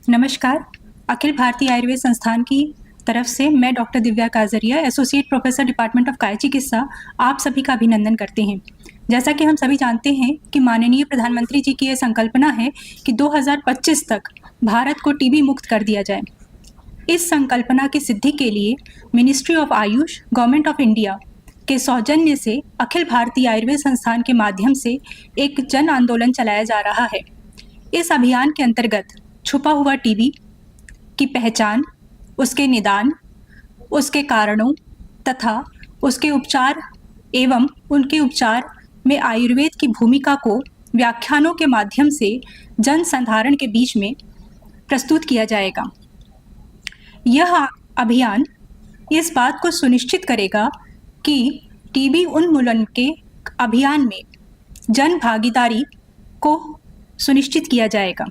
नमस्कार। अखिल भारतीय आयुर्वेद संस्थान की तरफ से मैं doctor Divya Kajaria, associate professor department of काय चिकित्सा, आप सभी का अभिनंदन करते हैं। जैसा कि हम सभी जानते हैं कि माननीय प्रधानमंत्री जी की ये संकल्पना है कि 2025 तक भारत को टीबी मुक्त कर दिया जाए। इस संकल्पना की सिद्धि के लिए ministry of Ayush, government of India के सौजन्य से अखिल भारतीय आयुर्वेद संस्थान के माध्यम से एक जन आंदोलन चलाया जा रहा है। इस अभियान के अंतर्गत छुपा हुआ टीबी की पहचान, उसके निदान, उसके कारणों तथा उसके उपचार एवं उनके उपचार में आयुर्वेद की भूमिका को व्याख्यानों के माध्यम से जन साधारण के बीच में प्रस्तुत किया जाएगा। यह अभियान इस बात को सुनिश्चित करेगा कि टीबी उन्मूलन के अभियान में जन भागीदारी को सुनिश्चित किया जाएगा।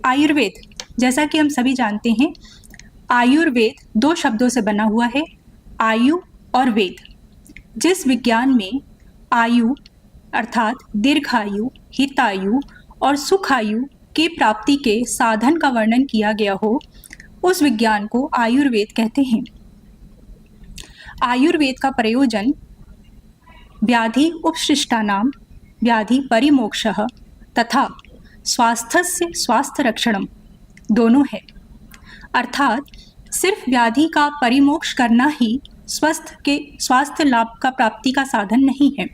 आयुर्वेद, जैसा कि हम सभी जानते हैं, आयुर्वेद दो शब्दों से बना हुआ है, आयु और वेद। जिस विज्ञान में आयु अर्थात दीर्घायु, हितायु और सुखायु की प्राप्ति के साधन का वर्णन किया गया हो, उस विज्ञान को आयुर्वेद कहते हैं। आयुर्वेद का प्रयोजन व्याधि उपशिष्टानां व्याधि परिमोक्षः तथा स्वास्थ्यस्य स्वास्थ्य रक्षणम दोनों है। अर्थात सिर्फ व्याधि का परिमोक्ष करना ही स्वास्थ्य लाभ का प्राप्ति का साधन नहीं है।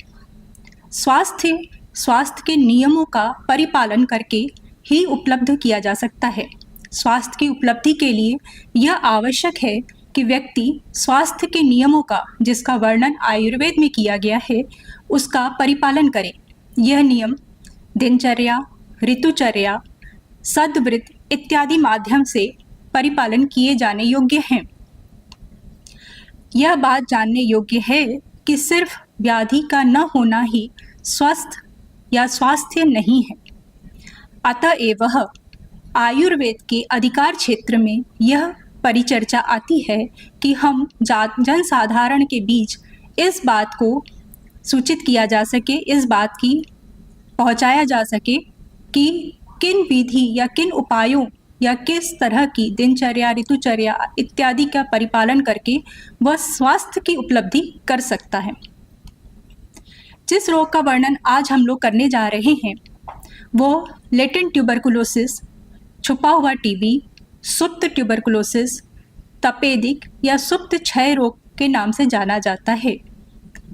स्वास्थ्य के नियमों का परिपालन करके ही उपलब्ध किया जा सकता है। स्वास्थ्य की उपलब्धि के लिए यह आवश्यक है कि व्यक्ति स्वास्थ्य के नियमों का, जिसका वर्णन आयुर्वेद में किया गया है, उसका परिपालन करे। यह नियम दिनचर्या, ऋतुचर्या, सद्व्रत इत्यादि माध्यम से परिपालन किए जाने योग्य हैं। यह बात जानने योग्य है कि सिर्फ व्याधि का न होना ही स्वस्थ या स्वास्थ्य नहीं है। अतएव आयुर्वेद के अधिकार क्षेत्र में यह परिचर्चा आती है कि हम जन साधारण के बीच इस बात को सूचित किया जा सके, इस बात की पहुंचाया जा सके कि किन विधि या किन उपायों या किस तरह की दिनचर्या, ऋतुचर्या इत्यादि का परिपालन करके वह स्वास्थ्य की उपलब्धि कर सकता है। जिस रोग का वर्णन आज हम लोग करने जा रहे हैं वो लेटेंट ट्यूबरकुलोसिस, छुपा हुआ टीबी, सुप्त ट्यूबरकुलोसिस, तपेदिक या सुप्त क्षय रोग के नाम से जाना जाता है।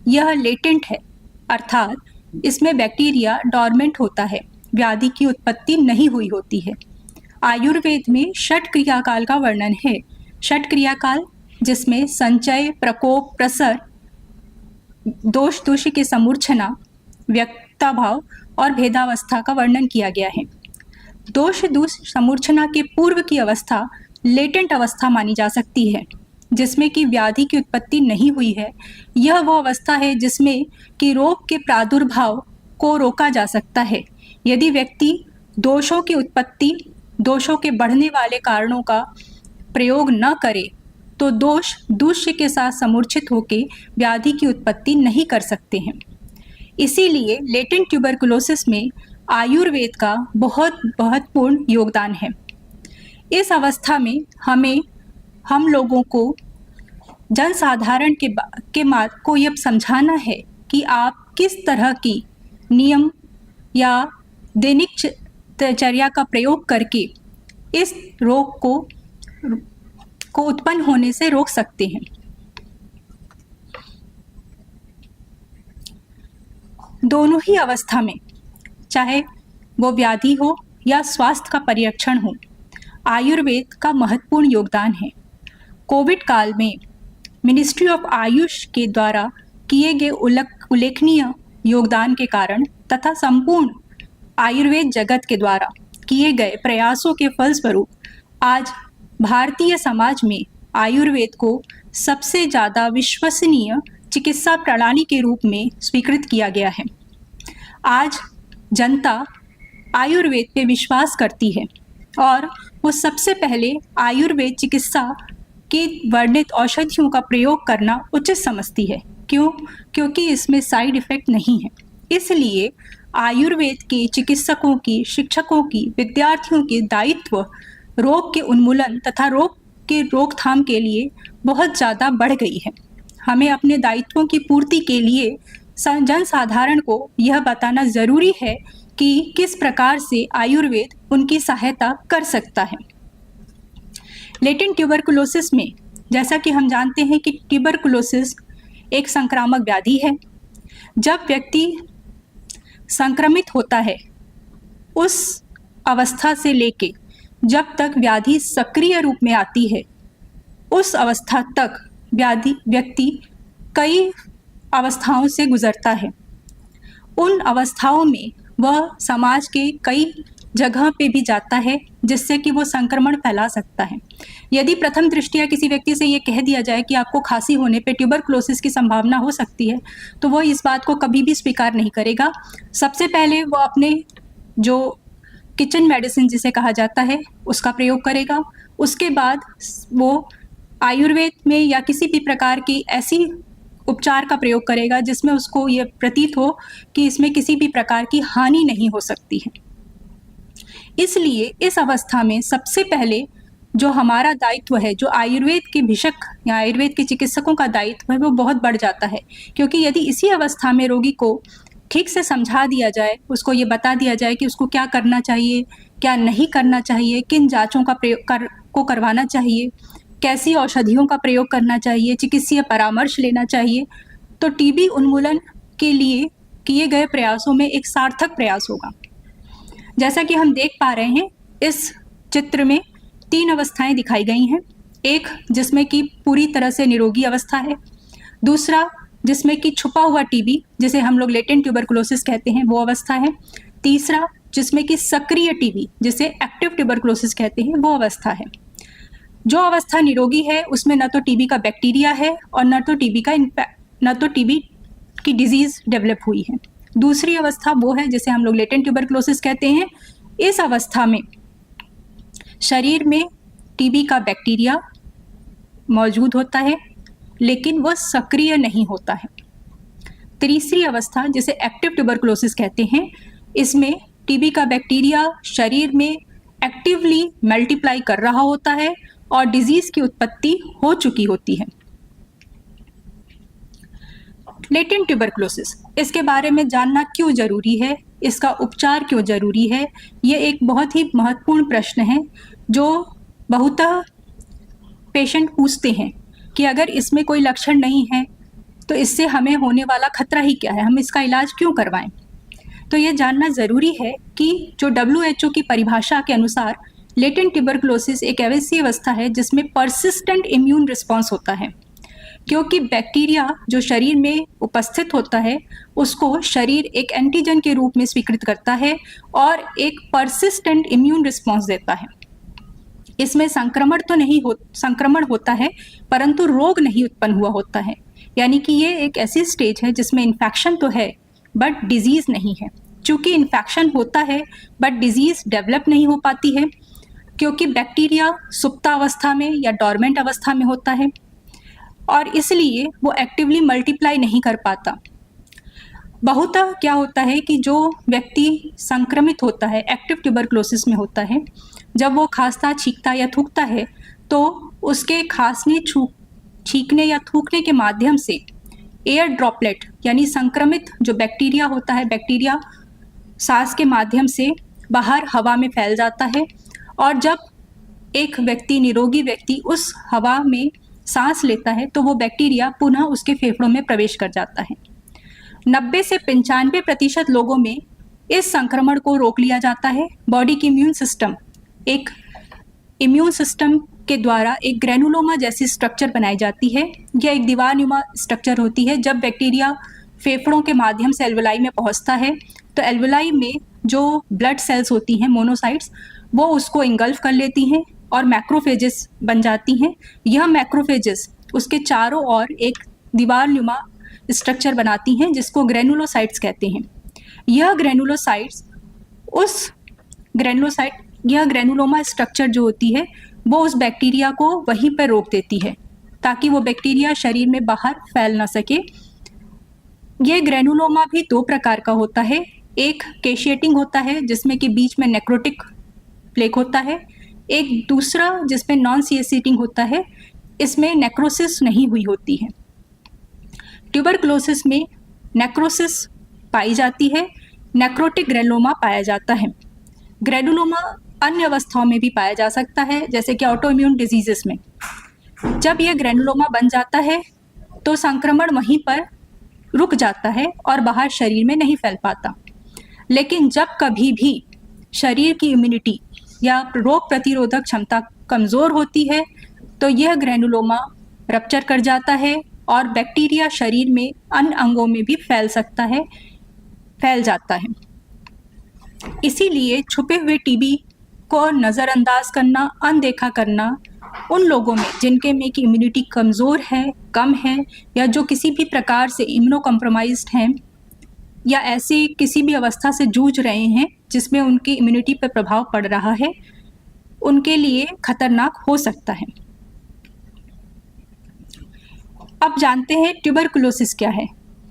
यह लेटेंट है, अर्थात इसमें बैक्टीरिया डॉर्मेंट होता है, व्याधि की उत्पत्ति नहीं हुई होती है। आयुर्वेद में षट क्रियाकाल का वर्णन है। षट क्रियाकाल जिसमें संचय, प्रकोप, प्रसर, दोष दोषी की समूर्छना, व्यक्ताभाव और भेदावस्था का वर्णन किया गया है। दोष समूर्छना के पूर्व की अवस्था लेटेंट अवस्था मानी जा सकती है, जिसमें कि व्याधि की उत्पत्ति नहीं हुई है। यह वो अवस्था है जिसमें कि रोग के प्रादुर्भाव को रोका जा सकता है। यदि व्यक्ति दोषों की उत्पत्ति, दोषों के बढ़ने वाले कारणों का प्रयोग न करे तो दोष दूष्य के साथ समूर्छित होकर व्याधि की उत्पत्ति नहीं कर सकते हैं। इसीलिए लेटेंट ट्यूबरकुलोसिस में आयुर्वेद का बहुत महत्वपूर्ण योगदान है। इस अवस्था में हम लोगों को जनसाधारण को यह समझाना है कि आप किस तरह की नियम या दैनिक दिनचर्या का प्रयोग करके इस रोग को उत्पन्न होने से रोक सकते हैं। दोनों ही अवस्था में, चाहे वो व्याधि हो या स्वास्थ्य का परिरक्षण हो, आयुर्वेद का महत्वपूर्ण योगदान है। कोविड काल में मिनिस्ट्री ऑफ आयुष के द्वारा किए गए उल्लेखनीय योगदान के कारण तथा संपूर्ण आयुर्वेद जगत के द्वारा किए गए प्रयासों के फलस्वरूप आज भारतीय समाज में आयुर्वेद को सबसे ज़्यादा विश्वसनीय चिकित्सा प्रणाली के रूप में स्वीकृत किया गया है। आज जनता आयुर्वेद पे विश्वास करती है और वो सबसे पहले आयुर्वेद चिकित्सा की वर्णित औषधियों का प्रयोग करना उचित समझती है। क्योंकि इसमें साइड इफ़ेक्ट नहीं है। इसलिए आयुर्वेद के चिकित्सकों की, शिक्षकों की, विद्यार्थियों के दायित्व रोग के उन्मूलन तथा रोग के रोकथाम के लिए बहुत ज़्यादा बढ़ गई है। हमें अपने दायित्वों की पूर्ति के लिए जनसाधारण को यह बताना ज़रूरी है कि किस प्रकार से आयुर्वेद उनकी सहायता कर सकता है। लेटेंट ट्यूबरकुलोसिस में, जैसा कि हम जानते हैं कि ट्यूबरकुलोसिस एक संक्रामक व्याधि है। जब व्यक्ति संक्रमित होता है, उस अवस्था से लेके जब तक व्याधि सक्रिय रूप में आती है, उस अवस्था तक व्यक्ति कई अवस्थाओं से गुजरता है। उन अवस्थाओं में वह समाज के कई जगह पे भी जाता है, जिससे कि वो संक्रमण फैला सकता है। यदि प्रथम दृष्टया किसी व्यक्ति से ये कह दिया जाए कि आपको खांसी होने पे ट्यूबरकुलोसिस की संभावना हो सकती है, तो वो इस बात को कभी भी स्वीकार नहीं करेगा। सबसे पहले वो अपने जो किचन मेडिसिन जिसे कहा जाता है उसका प्रयोग करेगा। उसके बाद वो आयुर्वेद में या किसी भी प्रकार की ऐसी उपचार का प्रयोग करेगा जिसमें उसको ये प्रतीत हो कि इसमें किसी भी प्रकार की हानि नहीं हो सकती है। इसलिए इस अवस्था में सबसे पहले जो हमारा दायित्व है, जो आयुर्वेद के भिषक या आयुर्वेद के चिकित्सकों का दायित्व है, वो बहुत बढ़ जाता है। क्योंकि यदि इसी अवस्था में रोगी को ठीक से समझा दिया जाए, उसको ये बता दिया जाए कि उसको क्या करना चाहिए, क्या नहीं करना चाहिए, किन जांचों का प्रयोग करवाना चाहिए, कैसी औषधियों का प्रयोग करना चाहिए, चिकित्सीय परामर्श लेना चाहिए, तो टीबी उन्मूलन के लिए किए गए प्रयासों में एक सार्थक प्रयास होगा। जैसा कि हम देख पा रहे हैं, इस चित्र में 3 अवस्थाएं दिखाई गई हैं। एक जिसमें कि पूरी तरह से निरोगी अवस्था है, दूसरा जिसमें कि छुपा हुआ टीबी जिसे हम लोग लेटेंट ट्यूबरकुलोसिस कहते हैं वो अवस्था है, तीसरा जिसमें कि सक्रिय टीबी जिसे एक्टिव ट्यूबरकुलोसिस कहते हैं वो अवस्था है। जो अवस्था निरोगी है उसमें न तो टीबी का बैक्टीरिया है और न तो टीबी की डिजीज डेवलप हुई है। दूसरी अवस्था वो है जिसे हम लोग लेटेंट ट्यूबरकुलोसिस कहते हैं। इस अवस्था में शरीर में टीबी का बैक्टीरिया मौजूद होता है, लेकिन वह सक्रिय नहीं होता है। तीसरी अवस्था जिसे एक्टिव ट्यूबरकुलोसिस कहते हैं, इसमें टीबी का बैक्टीरिया शरीर में एक्टिवली मल्टीप्लाई कर रहा होता है और डिजीज की उत्पत्ति हो चुकी होती है। लेटेंट ट्यूबरकुलोसिस, इसके बारे में जानना क्यों जरूरी है, इसका उपचार क्यों जरूरी है, ये एक बहुत ही महत्वपूर्ण प्रश्न है जो बहुतः पेशेंट पूछते हैं कि अगर इसमें कोई लक्षण नहीं है तो इससे हमें होने वाला खतरा ही क्या है, हम इसका इलाज क्यों करवाएं। तो ये जानना ज़रूरी है कि जो WHO की परिभाषा के अनुसार लेटेंट ट्यूबरकुलोसिस एक ऐसी अवस्था है जिसमें परसिस्टेंट इम्यून रिस्पॉन्स होता है, क्योंकि बैक्टीरिया जो शरीर में उपस्थित होता है उसको शरीर एक एंटीजन के रूप में स्वीकृत करता है और एक परसिस्टेंट इम्यून रिस्पॉन्स देता है। इसमें संक्रमण होता है परंतु रोग नहीं उत्पन्न हुआ होता है। यानी कि ये एक ऐसी स्टेज है जिसमें इन्फेक्शन तो है बट डिजीज नहीं है। चूंकि इन्फेक्शन होता है बट डिजीज डेवलप नहीं हो पाती है, क्योंकि बैक्टीरिया सुप्तावस्था में या डॉर्मेंट अवस्था में होता है और इसलिए वो एक्टिवली मल्टीप्लाई नहीं कर पाता। बहुतः क्या होता है कि जो व्यक्ति संक्रमित होता है, एक्टिव ट्यूबरकुलोसिस में होता है, जब वो खांसता, छींकता या थूकता है तो उसके खांसने, छींकने या थूकने के माध्यम से एयर ड्रॉपलेट यानी संक्रमित जो बैक्टीरिया होता है, बैक्टीरिया सांस के माध्यम से बाहर हवा में फैल जाता है और जब एक व्यक्ति, निरोगी व्यक्ति उस हवा में सांस लेता है तो वो बैक्टीरिया पुनः उसके फेफड़ों में प्रवेश कर जाता है। 90 से 95% लोगों में इस संक्रमण को रोक लिया जाता है। बॉडी की इम्यून सिस्टम के द्वारा एक ग्रेनुलोमा जैसी स्ट्रक्चर बनाई जाती है। यह एक दीवारनुमा स्ट्रक्चर होती है। जब बैक्टीरिया फेफड़ों के माध्यम से एल्वुलाई में पहुंचता है तो एल्वुलाई में जो ब्लड सेल्स होती हैं, मोनोसाइट्स, वो उसको इंगल्फ कर लेती हैं और मैक्रोफेजेस बन जाती हैं। यह मैक्रोफेजेस उसके चारों ओर एक दीवारनुमा स्ट्रक्चर बनाती हैं जिसको ग्रेनुलोसाइट्स कहते हैं। यह ग्रेनुलोमा स्ट्रक्चर जो होती है वो उस बैक्टीरिया को वहीं पर रोक देती है ताकि वो बैक्टीरिया शरीर में बाहर फैल ना सके। यह ग्रेनुलोमा भी 2 प्रकार का होता है। एक केशिएटिंग होता है जिसमें कि बीच में नेक्रोटिक प्लेक होता है, एक दूसरा जिसमें नॉन सीएसीटिंग होता है, इसमें नेक्रोसिस नहीं हुई होती है। ट्यूबरकुलोसिस में नेक्रोसिस पाई जाती है, नेक्रोटिक ग्रेनुलोमा पाया जाता है। ग्रेनुलोमा अन्य अवस्थाओं में भी पाया जा सकता है, जैसे कि ऑटो इम्यून डिजीजेस में। जब यह ग्रेनुलोमा बन जाता है तो संक्रमण वहीं पर रुक जाता है और बाहर शरीर में नहीं फैल पाता। लेकिन जब कभी भी शरीर की इम्यूनिटी या रोग प्रतिरोधक क्षमता कमज़ोर होती है तो यह ग्रेनुलोमा रप्चर कर जाता है और बैक्टीरिया शरीर में अन्य अंगों में भी फैल जाता है। इसीलिए छुपे हुए टीबी को नज़रअंदाज करना, अनदेखा करना उन लोगों में जिनके में की इम्यूनिटी कमज़ोर है, कम है, या जो किसी भी प्रकार से इम्यूनो कॉम्प्रोमाइज्ड हैं या ऐसी किसी भी अवस्था से जूझ रहे हैं जिसमें उनकी इम्यूनिटी पर प्रभाव पड़ रहा है, उनके लिए खतरनाक हो सकता है। अब जानते हैं ट्यूबरकुलोसिस क्या है।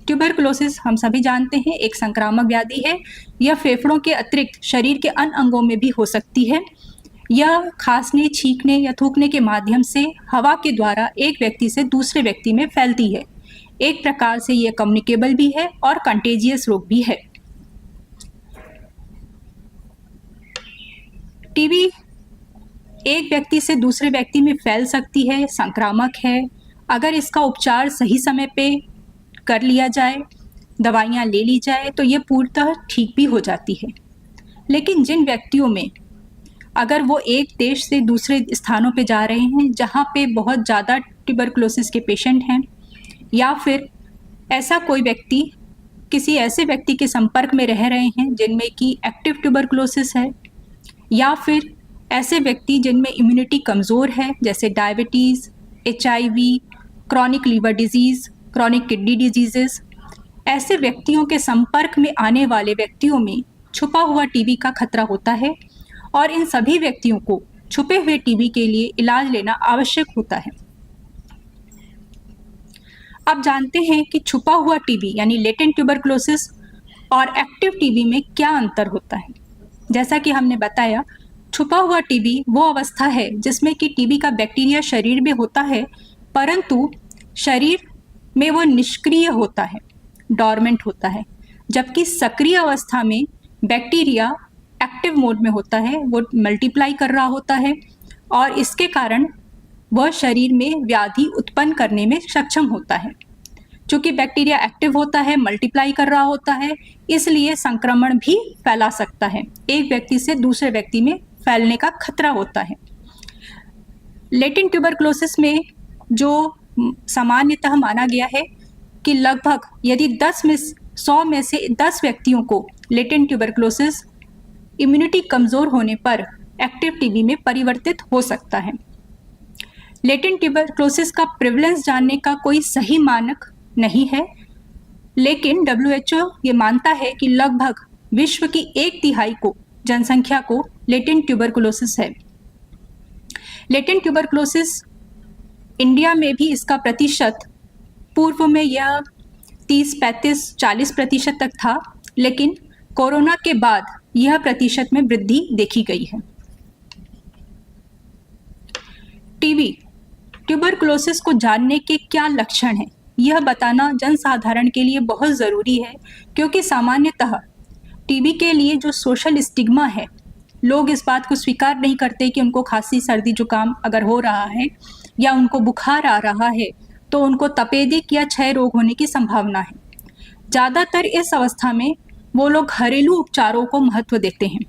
ट्यूबरकुलोसिस हम सभी जानते हैं एक संक्रामक व्याधि है। यह फेफड़ों के अतिरिक्त शरीर के अन्य अंगों में भी हो सकती है। यह खांसने, छींकने या थूकने के माध्यम से हवा के द्वारा एक व्यक्ति से दूसरे व्यक्ति में फैलती है। एक प्रकार से यह कम्युनिकेबल भी है और कंटेजियस रोग भी है। टीबी एक व्यक्ति से दूसरे व्यक्ति में फैल सकती है, संक्रामक है। अगर इसका उपचार सही समय पे कर लिया जाए, दवाइयाँ ले ली जाए तो ये पूर्णतः ठीक भी हो जाती है। लेकिन जिन व्यक्तियों में अगर वो एक देश से दूसरे स्थानों पे जा रहे हैं जहाँ पे बहुत ज़्यादा ट्यूबरकुलोसिस के पेशेंट हैं, या फिर ऐसा कोई व्यक्ति किसी ऐसे व्यक्ति के संपर्क में रह रहे हैं जिनमें कि एक्टिव ट्यूबरकुलोसिस है, या फिर ऐसे व्यक्ति जिनमें इम्यूनिटी कमज़ोर है जैसे diabetes, HIV, chronic liver disease, chronic kidney diseases, ऐसे व्यक्तियों के संपर्क में आने वाले व्यक्तियों में छुपा हुआ टीबी का खतरा होता है और इन सभी व्यक्तियों को छुपे हुए टीबी के लिए इलाज लेना आवश्यक होता है। अब जानते हैं कि छुपा हुआ टीबी यानी लेटेंट ट्यूबरकुलोसिस और एक्टिव टीबी में क्या अंतर होता है। जैसा कि हमने बताया, छुपा हुआ टीबी वो अवस्था है जिसमें कि टीबी का बैक्टीरिया शरीर में होता है परंतु शरीर में वो निष्क्रिय होता है, डॉर्मेंट होता है, जबकि सक्रिय अवस्था में बैक्टीरिया एक्टिव मोड में होता है, वो मल्टीप्लाई कर रहा होता है और इसके कारण वह शरीर में व्याधि उत्पन्न करने में सक्षम होता है। चूँकि बैक्टीरिया एक्टिव होता है, मल्टीप्लाई कर रहा होता है, इसलिए संक्रमण भी फैला सकता है, एक व्यक्ति से दूसरे व्यक्ति में फैलने का खतरा होता है। लेटेंट ट्यूबरकुलोसिस में जो सामान्यतः माना गया है कि लगभग यदि 100 में से 10 व्यक्तियों को लेटेंट ट्यूबरकुलोसिस इम्यूनिटी कमज़ोर होने पर एक्टिव टीबी में परिवर्तित हो सकता है। लेटेंट ट्यूबरकुलोसिस का प्रिवलेंस जानने का कोई सही मानक नहीं है, लेकिन WHO ये मानता है कि लगभग विश्व की 1/3 जनसंख्या को लेटेंट ट्यूबरकुलोसिस है। लेटेंट ट्यूबरकुलोसिस इंडिया में भी इसका प्रतिशत पूर्व में यह 30, 35, 40% तक था, लेकिन कोरोना के बाद यह प्रतिशत में वृद्धि देखी गई है। टीबी ट्यूबरकुलोसिस को जानने के क्या लक्षण हैं, यह बताना जनसाधारण के लिए बहुत ज़रूरी है, क्योंकि सामान्यतः टीबी के लिए जो सोशल स्टिग्मा है, लोग इस बात को स्वीकार नहीं करते कि उनको खांसी, सर्दी, जुकाम अगर हो रहा है या उनको बुखार आ रहा है तो उनको तपेदिक या क्षय रोग होने की संभावना है। ज़्यादातर इस अवस्था में वो लोग घरेलू उपचारों को महत्व देते हैं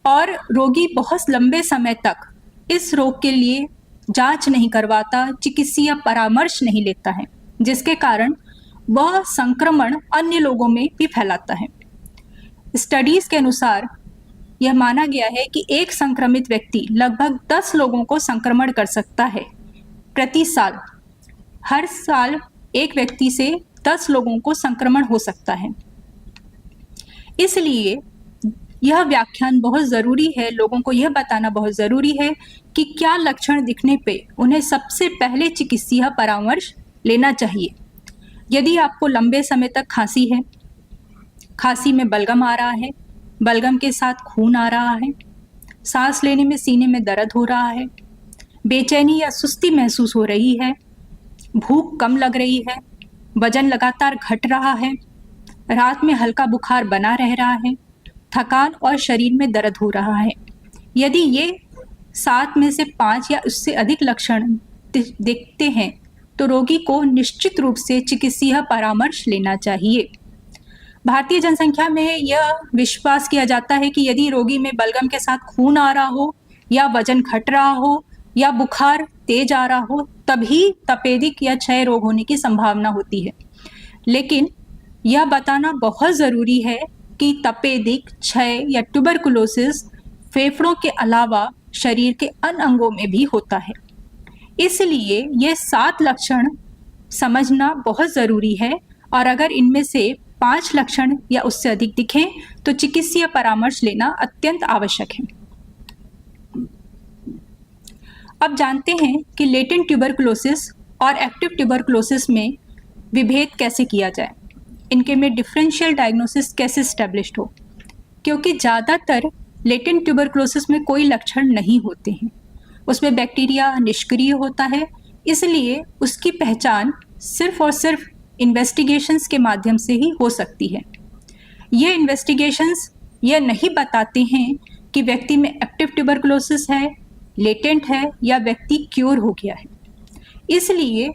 और रोगी बहुत लंबे समय तक इस रोग के लिए जांच नहीं करवाता, चिकित्सीय परामर्श नहीं लेता है, जिसके कारण वह संक्रमण अन्य लोगों में भी फैलाता है। स्टडीज़ के अनुसार यह माना गया है कि एक संक्रमित व्यक्ति लगभग 10 लोगों को संक्रमण कर सकता है प्रति साल। हर साल एक व्यक्ति से 10 लोगों को संक्रमण हो सकता है। इसलिए यह व्याख्यान बहुत ज़रूरी है, लोगों को यह बताना बहुत ज़रूरी है कि क्या लक्षण दिखने पे उन्हें सबसे पहले चिकित्सीय परामर्श लेना चाहिए। यदि आपको लंबे समय तक खांसी है, खांसी में बलगम आ रहा है, बलगम के साथ खून आ रहा है, सांस लेने में सीने में दर्द हो रहा है, बेचैनी या सुस्ती महसूस हो रही है, भूख कम लग रही है, वजन लगातार घट रहा है, रात में हल्का बुखार बना रह रहा है, थकान और शरीर में दर्द हो रहा है। यदि ये 7 में से 5 या उससे अधिक लक्षण दिखते हैं तो रोगी को निश्चित रूप से चिकित्सीय परामर्श लेना चाहिए। भारतीय जनसंख्या में यह विश्वास किया जाता है कि यदि रोगी में बलगम के साथ खून आ रहा हो या वजन घट रहा हो या बुखार तेज आ रहा हो, तभी तपेदिक या क्षय रोग होने की संभावना होती है। लेकिन यह बताना बहुत ज़रूरी है कि तपेदिक, क्षय या ट्यूबरकुलोसिस फेफड़ों के अलावा शरीर के अन्य अंगों में भी होता है। इसलिए ये 7 लक्षण समझना बहुत ज़रूरी है और अगर इनमें से 5 लक्षण या उससे अधिक दिखें तो चिकित्सीय परामर्श लेना अत्यंत आवश्यक है। अब जानते हैं कि लेटेंट ट्यूबरकुलोसिस और एक्टिव ट्यूबरकुलोसिस में विभेद कैसे किया जाए, इनके में डिफरेंशियल डायग्नोसिस कैसे स्टैब्लिश्ड हो। क्योंकि ज़्यादातर लेटेंट ट्यूबरकुलोसिस में कोई लक्षण नहीं होते हैं, उसमें बैक्टीरिया निष्क्रिय होता है, इसलिए उसकी पहचान सिर्फ और सिर्फ इन्वेस्टिगेशंस के माध्यम से ही हो सकती है। ये इन्वेस्टिगेशंस यह नहीं बताते हैं कि व्यक्ति में एक्टिव ट्यूबरकुलोसिस है, लेटेंट है या व्यक्ति क्योर हो गया है। इसलिए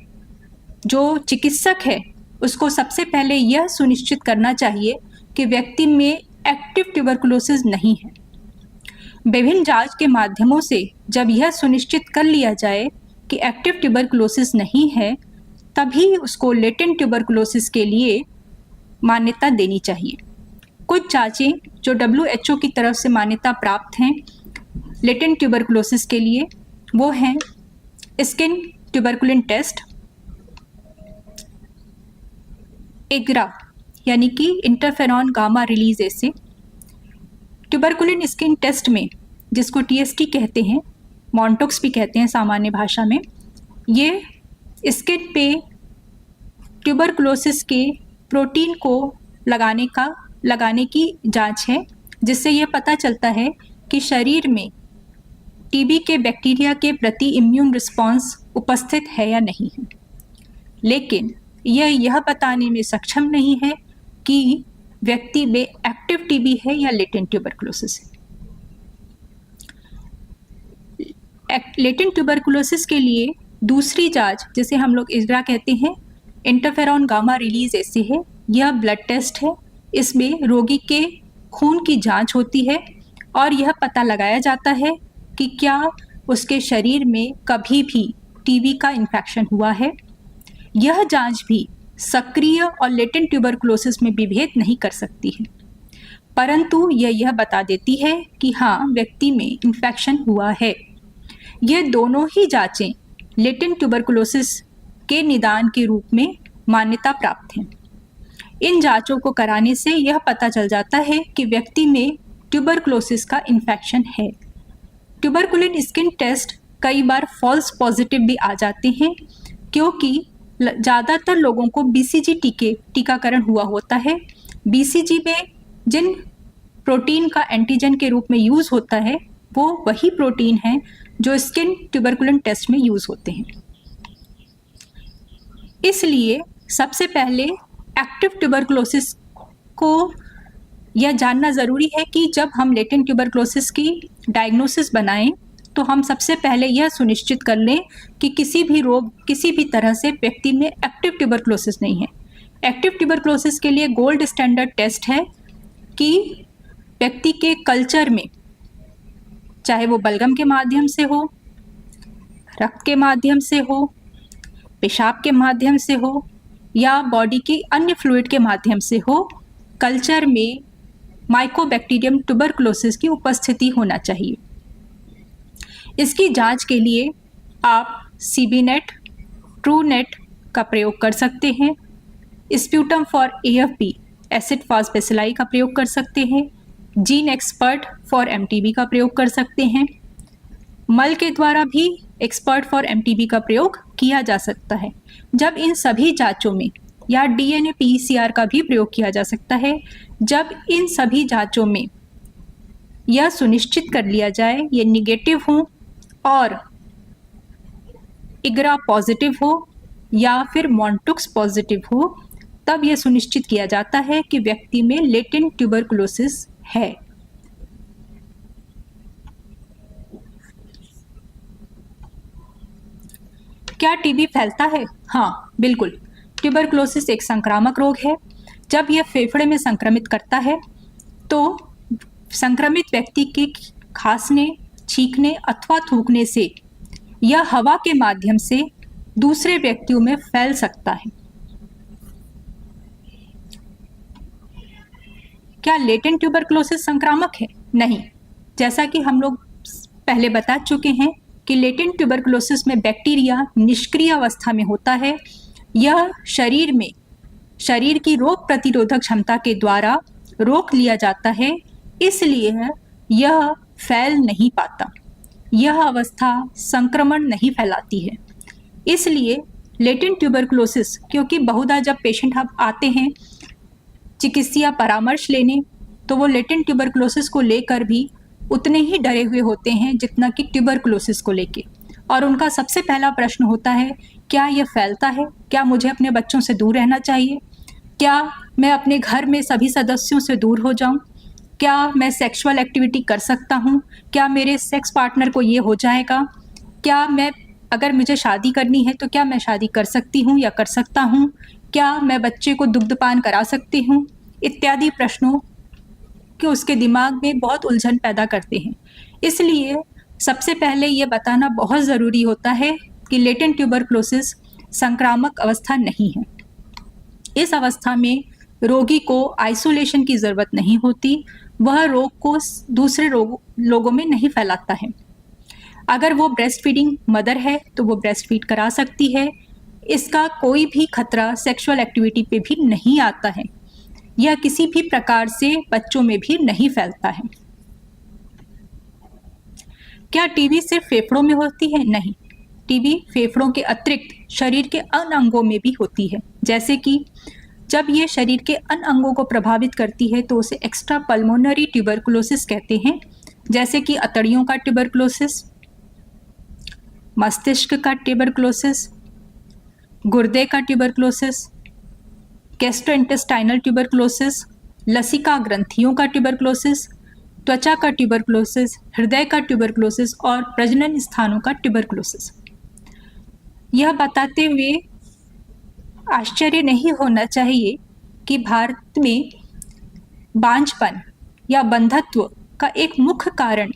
जो चिकित्सक है उसको सबसे पहले यह सुनिश्चित करना चाहिए कि व्यक्ति में एक्टिव ट्यूबरकुलोसिस नहीं है। विभिन्न जांच के माध्यमों से जब यह सुनिश्चित कर लिया जाए कि एक्टिव ट्यूबरकुलोसिस नहीं है, तभी उसको लेटेंट ट्यूबरकुलोसिस के लिए मान्यता देनी चाहिए। कुछ जांचें जो WHO की तरफ से मान्यता प्राप्त हैं लेटेंट ट्यूबरकुलोसिस के लिए, वो हैं स्किन ट्यूबरकुलिन टेस्ट, इग्रा यानी कि इंटरफेरॉन गामा रिलीज एसे, ट्यूबरकुलिन स्किन टेस्ट में जिसको TST कहते हैं, मॉन्टोक्स भी कहते हैं सामान्य भाषा में, ये स्किन पे ट्यूबरकुलोसिस के प्रोटीन को लगाने की जांच है, जिससे यह पता चलता है कि शरीर में टीबी के बैक्टीरिया के प्रति इम्यून रिस्पॉन्स उपस्थित है या नहीं है। लेकिन यह बताने में सक्षम नहीं है कि व्यक्ति में एक्टिव टीबी है या लेटेंट ट्यूबरकुलोसिस है। लेटेंट ट्यूबरकुलोसिस के लिए दूसरी जांच, जिसे हम लोग इग्रा कहते हैं, इंटरफेरॉन गामा रिलीज ऐसे है। यह ब्लड टेस्ट है, इसमें रोगी के खून की जांच होती है और यह पता लगाया जाता है कि क्या उसके शरीर में कभी भी टीबी का इन्फेक्शन हुआ है। यह जांच भी सक्रिय और लेटेंट ट्यूबरकुलोसिस में विभेद नहीं कर सकती है, परंतु यह बता देती है कि हाँ, व्यक्ति में इन्फेक्शन हुआ है। यह दोनों ही जांचें लेटेंट ट्यूबरकुलोसिस के निदान के रूप में मान्यता प्राप्त हैं। इन जांचों को कराने से यह पता चल जाता है कि व्यक्ति में ट्यूबरकुलोसिस का इन्फेक्शन है। ट्यूबरकुलिन स्किन टेस्ट कई बार फॉल्स पॉजिटिव भी आ जाते हैं, क्योंकि ज़्यादातर लोगों को BCG टीकाकरण हुआ होता है। BCG में जिन प्रोटीन का एंटीजन के रूप में यूज़ होता है, वो वही प्रोटीन है जो स्किन ट्यूबरकुलिन टेस्ट में यूज़ होते हैं। इसलिए सबसे पहले एक्टिव ट्यूबरकुलोसिस को यह जानना ज़रूरी है कि जब हम लेटेंट ट्यूबरकुलोसिस की डायग्नोसिस बनाएं तो हम सबसे पहले यह सुनिश्चित कर लें कि किसी भी तरह से व्यक्ति में एक्टिव ट्यूबरकुलोसिस नहीं है। एक्टिव ट्यूबरकुलोसिस के लिए गोल्ड स्टैंडर्ड टेस्ट है कि व्यक्ति के कल्चर में, चाहे वो बलगम के माध्यम से हो, रक्त के माध्यम से हो, पेशाब के माध्यम से हो या बॉडी की अन्य फ्लूइड के माध्यम से हो, कल्चर में माइकोबैक्टीरियम ट्यूबरकुलोसिस की उपस्थिति होना चाहिए। इसकी जांच के लिए आप CBNet, TrueNet का प्रयोग कर सकते हैं, sputum for AFP acid fast bacilli का प्रयोग कर सकते हैं, जीन एक्सपर्ट फॉर MTB का प्रयोग कर सकते हैं। मल के द्वारा भी एक्सपर्ट फॉर MTB का प्रयोग किया जा सकता है। जब इन सभी जांचों में या DNA PCR का भी प्रयोग किया जा सकता है। जब इन सभी जांचों में यह सुनिश्चित कर लिया जाए ये निगेटिव हो और इग्रा पॉजिटिव हो या फिर मॉन्टुक्स पॉजिटिव हो, तब यह सुनिश्चित किया जाता है कि व्यक्ति में लेटेंट ट्यूबरकुलोसिस है। क्या टीबी फैलता है? हाँ, बिल्कुल। ट्यूबरकुलोसिस एक संक्रामक रोग है। जब यह फेफड़े में संक्रमित करता है तो संक्रमित व्यक्ति के खांसने, छींकने अथवा थूकने से यह हवा के माध्यम से दूसरे व्यक्तियों में फैल सकता है। क्या लेटेंट ट्यूबरकुलोसिस संक्रामक है? नहीं। जैसा कि हम लोग पहले बता चुके हैं कि लेटेंट ट्यूबरकुलोसिस में बैक्टीरिया निष्क्रिय अवस्था में होता है। यह शरीर की रोग प्रतिरोधक क्षमता के द्वारा रोक लिया जाता है, इसलिए यह फैल नहीं पाता। यह अवस्था संक्रमण नहीं फैलाती है। इसलिए लेटेंट ट्यूबरकुलोसिस, क्योंकि बहुधा जब पेशेंट अब आते हैं चिकित्सीय परामर्श लेने, तो वो लेटेंट ट्यूबरकुलोसिस को लेकर भी उतने ही डरे हुए होते हैं जितना कि ट्यूबरकुलोसिस को लेके। और उनका सबसे पहला प्रश्न होता है, क्या यह फैलता है? क्या मुझे अपने बच्चों से दूर रहना चाहिए? क्या मैं अपने घर में सभी सदस्यों से दूर हो जाऊं? क्या मैं सेक्सुअल एक्टिविटी कर सकता हूं? क्या मेरे सेक्स पार्टनर को ये हो जाएगा? क्या मैं, अगर मुझे शादी करनी है तो क्या मैं शादी कर सकती हूं या कर सकता हूं? क्या मैं बच्चे को दुग्धपान करा सकती हूं? इत्यादि प्रश्नों कि उसके दिमाग में बहुत उलझन पैदा करते हैं। इसलिए सबसे पहले ये बताना बहुत ज़रूरी होता है कि लेटेंट ट्यूबरकुलोसिस संक्रामक अवस्था नहीं है। इस अवस्था में रोगी को आइसोलेशन की ज़रूरत नहीं होती, वह रोग को दूसरे लोगों में नहीं फैलाता है। अगर वो ब्रेस्ट फीडिंग मदर है तो वो ब्रेस्ट फीड करा सकती है। इसका कोई भी खतरा सेक्सुअल एक्टिविटी पे भी नहीं आता है। यह किसी भी प्रकार से बच्चों में भी नहीं फैलता है। क्या टीबी सिर्फ फेफड़ों में होती है? नहीं, टीबी फेफड़ों के अतिरिक्त शरीर के अन्य अंगों में भी होती है। जैसे कि जब ये शरीर के अन्य अंगों को प्रभावित करती है तो उसे एक्स्ट्रा पल्मोनरी ट्यूबरकुलोसिस कहते हैं। जैसे कि अतड़ियों का ट्यूबरकुलोसिस, मस्तिष्क का ट्यूबरकुलोसिस, गुर्दे का ट्यूबरकुलोसिस, गैस्ट्रोइंटेस्टाइनल ट्यूबरकुलोसिस, लसिका ग्रंथियों का ट्यूबरकुलोसिस, त्वचा का ट्यूबरकुलोसिस, हृदय का ट्यूबरकुलोसिस और प्रजनन स्थानों का ट्यूबरकुलोसिस। यह बताते हुए आश्चर्य नहीं होना चाहिए कि भारत में बांझपन या बंधत्व का एक मुख्य कारण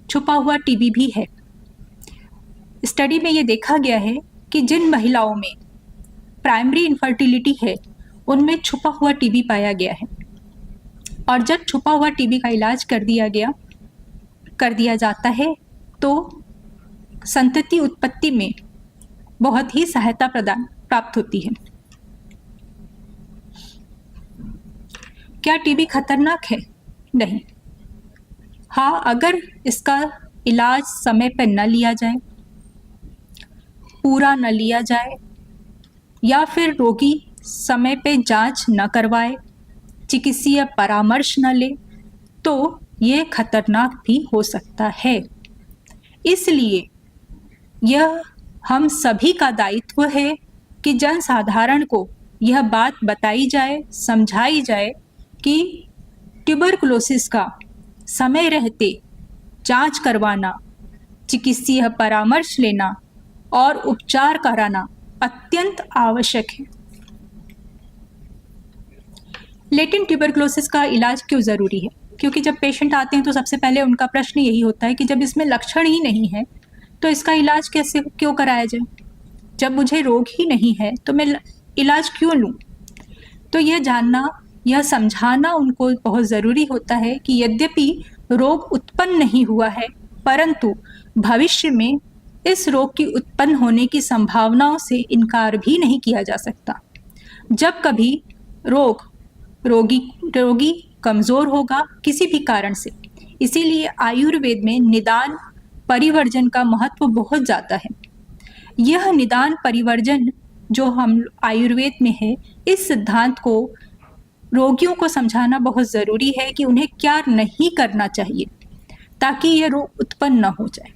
छुपा हुआ टीबी भी है। स्टडी में ये देखा गया है कि जिन महिलाओं में प्राइमरी इनफर्टिलिटी है उनमें छुपा हुआ टीबी पाया गया है, और जब छुपा हुआ टीबी का इलाज कर दिया जाता है तो संतति उत्पत्ति में बहुत ही सहायता प्राप्त होती है। क्या टीबी खतरनाक है? नहीं। हाँ, अगर इसका इलाज समय पर न लिया जाए, पूरा न लिया जाए, या फिर रोगी समय पे जांच न करवाए, चिकित्सीय परामर्श न ले, तो ये खतरनाक भी हो सकता है। इसलिए यह हम सभी का दायित्व है कि जनसाधारण को यह बात बताई जाए, समझाई जाए कि ट्यूबरकुलोसिस का समय रहते जांच करवाना, चिकित्सीय परामर्श लेना और उपचार कराना अत्यंत आवश्यक है। लेटेंट ट्यूबरकुलोसिस का इलाज क्यों ज़रूरी है? क्योंकि जब पेशेंट आते हैं तो सबसे पहले उनका प्रश्न यही होता है कि जब इसमें लक्षण ही नहीं है तो इसका इलाज क्यों कराया जाए? जब मुझे रोग ही नहीं है तो मैं इलाज क्यों लूँ? तो यह जानना, यह समझाना उनको बहुत ज़रूरी होता है कि यद्यपि रोग उत्पन्न नहीं हुआ है, परंतु भविष्य में इस रोग की उत्पन्न होने की संभावनाओं से इनकार भी नहीं किया जा सकता। जब कभी रोगी कमज़ोर होगा किसी भी कारण से, इसीलिए आयुर्वेद में निदान परिवर्जन का महत्व बहुत ज़्यादा है। यह निदान परिवर्जन जो हम आयुर्वेद में है, इस सिद्धांत को रोगियों को समझाना बहुत ज़रूरी है कि उन्हें क्या नहीं करना चाहिए ताकि ये रोग उत्पन्न न हो जाए।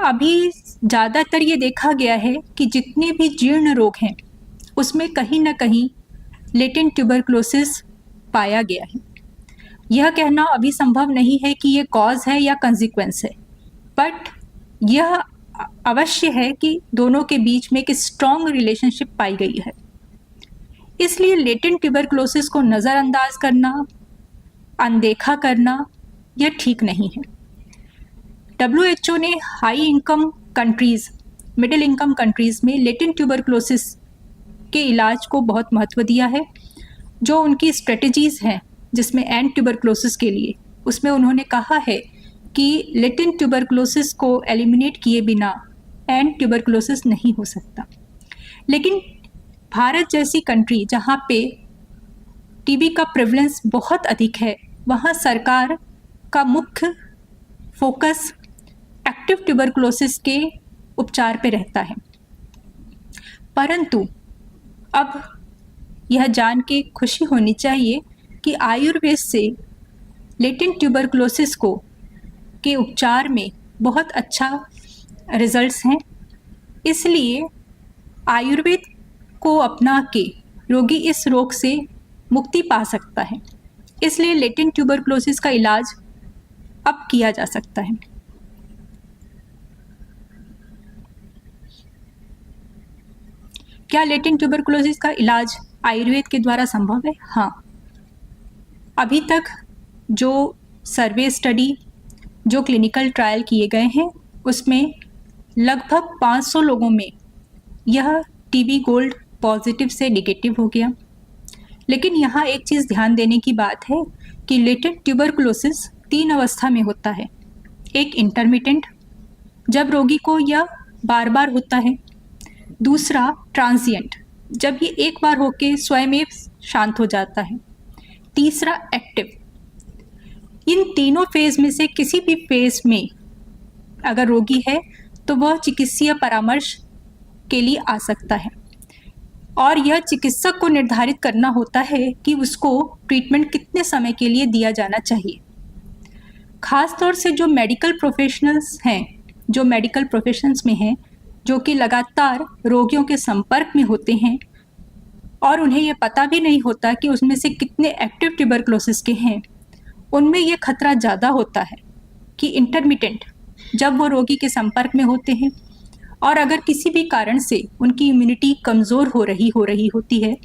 अभी ज़्यादातर ये देखा गया है कि जितने भी जीर्ण रोग हैं उसमें कहीं ना कहीं लेटेंट ट्यूबरक्लोसिस पाया गया है। यह कहना अभी संभव नहीं है कि ये कॉज है या कंसिक्वेंस है, बट यह अवश्य है कि दोनों के बीच में एक स्ट्रॉन्ग रिलेशनशिप पाई गई है। इसलिए लेटेंट ट्यूबरक्लोसिस को नज़रअंदाज करना, अनदेखा करना यह ठीक नहीं है। WHO ने high income countries, middle income countries में लेटेंट ट्यूबरक्लोसिस के इलाज को बहुत महत्व दिया है। जो उनकी स्ट्रेटजीज़ हैं जिसमें एंड ट्यूबरक्लोसिस के लिए, उसमें उन्होंने कहा है कि लेटेंट ट्यूबरक्लोसिस को एलिमिनेट किए बिना एंड ट्यूबरक्लोसिस नहीं हो सकता। लेकिन भारत जैसी कंट्री जहाँ पे टीबी का प्रेवलेंस बहुत अधिक है, वहाँ सरकार का मुख्य फोकस एक्टिव ट्यूबरक्लोसिस के उपचार पे रहता है। परंतु अब यह जान के खुशी होनी चाहिए कि आयुर्वेद से लेटेंट ट्यूबरक्लोसिस को के उपचार में बहुत अच्छा रिजल्ट्स हैं। इसलिए आयुर्वेद को अपना के रोगी इस रोग से मुक्ति पा सकता है। इसलिए लेटेंट ट्यूबरक्लोसिस का इलाज अब किया जा सकता है। क्या लेटेंट ट्यूबरक्लोसिस का इलाज आयुर्वेद के द्वारा संभव है? हाँ, अभी तक जो सर्वे स्टडी, जो क्लिनिकल ट्रायल किए गए हैं, उसमें लगभग 500 लोगों में यह टीबी गोल्ड पॉजिटिव से नेगेटिव हो गया। लेकिन यहाँ एक चीज़ ध्यान देने की बात है कि लेटेंट ट्यूबरक्लोसिस 3 अवस्था में होता है। एक इंटरमिटेंट, जब रोगी को यह बार बार होता है। दूसरा ट्रांजिएंट, जब ये एक बार होके स्वयं शांत हो जाता है। तीसरा एक्टिव। इन तीनों फेज में से किसी भी फेज में अगर रोगी है तो वह चिकित्सीय परामर्श के लिए आ सकता है, और यह चिकित्सक को निर्धारित करना होता है कि उसको ट्रीटमेंट कितने समय के लिए दिया जाना चाहिए। खास तौर से जो मेडिकल प्रोफेशनल्स हैं, जो मेडिकल प्रोफेशंस में हैं, जो कि लगातार रोगियों के संपर्क में होते हैं और उन्हें यह पता भी नहीं होता कि उसमें से कितने एक्टिव ट्यूबरक्लोसिस के हैं, उनमें यह खतरा ज़्यादा होता है कि इंटरमिटेंट, जब वो रोगी के संपर्क में होते हैं और अगर किसी भी कारण से उनकी इम्यूनिटी कमज़ोर हो रही होती है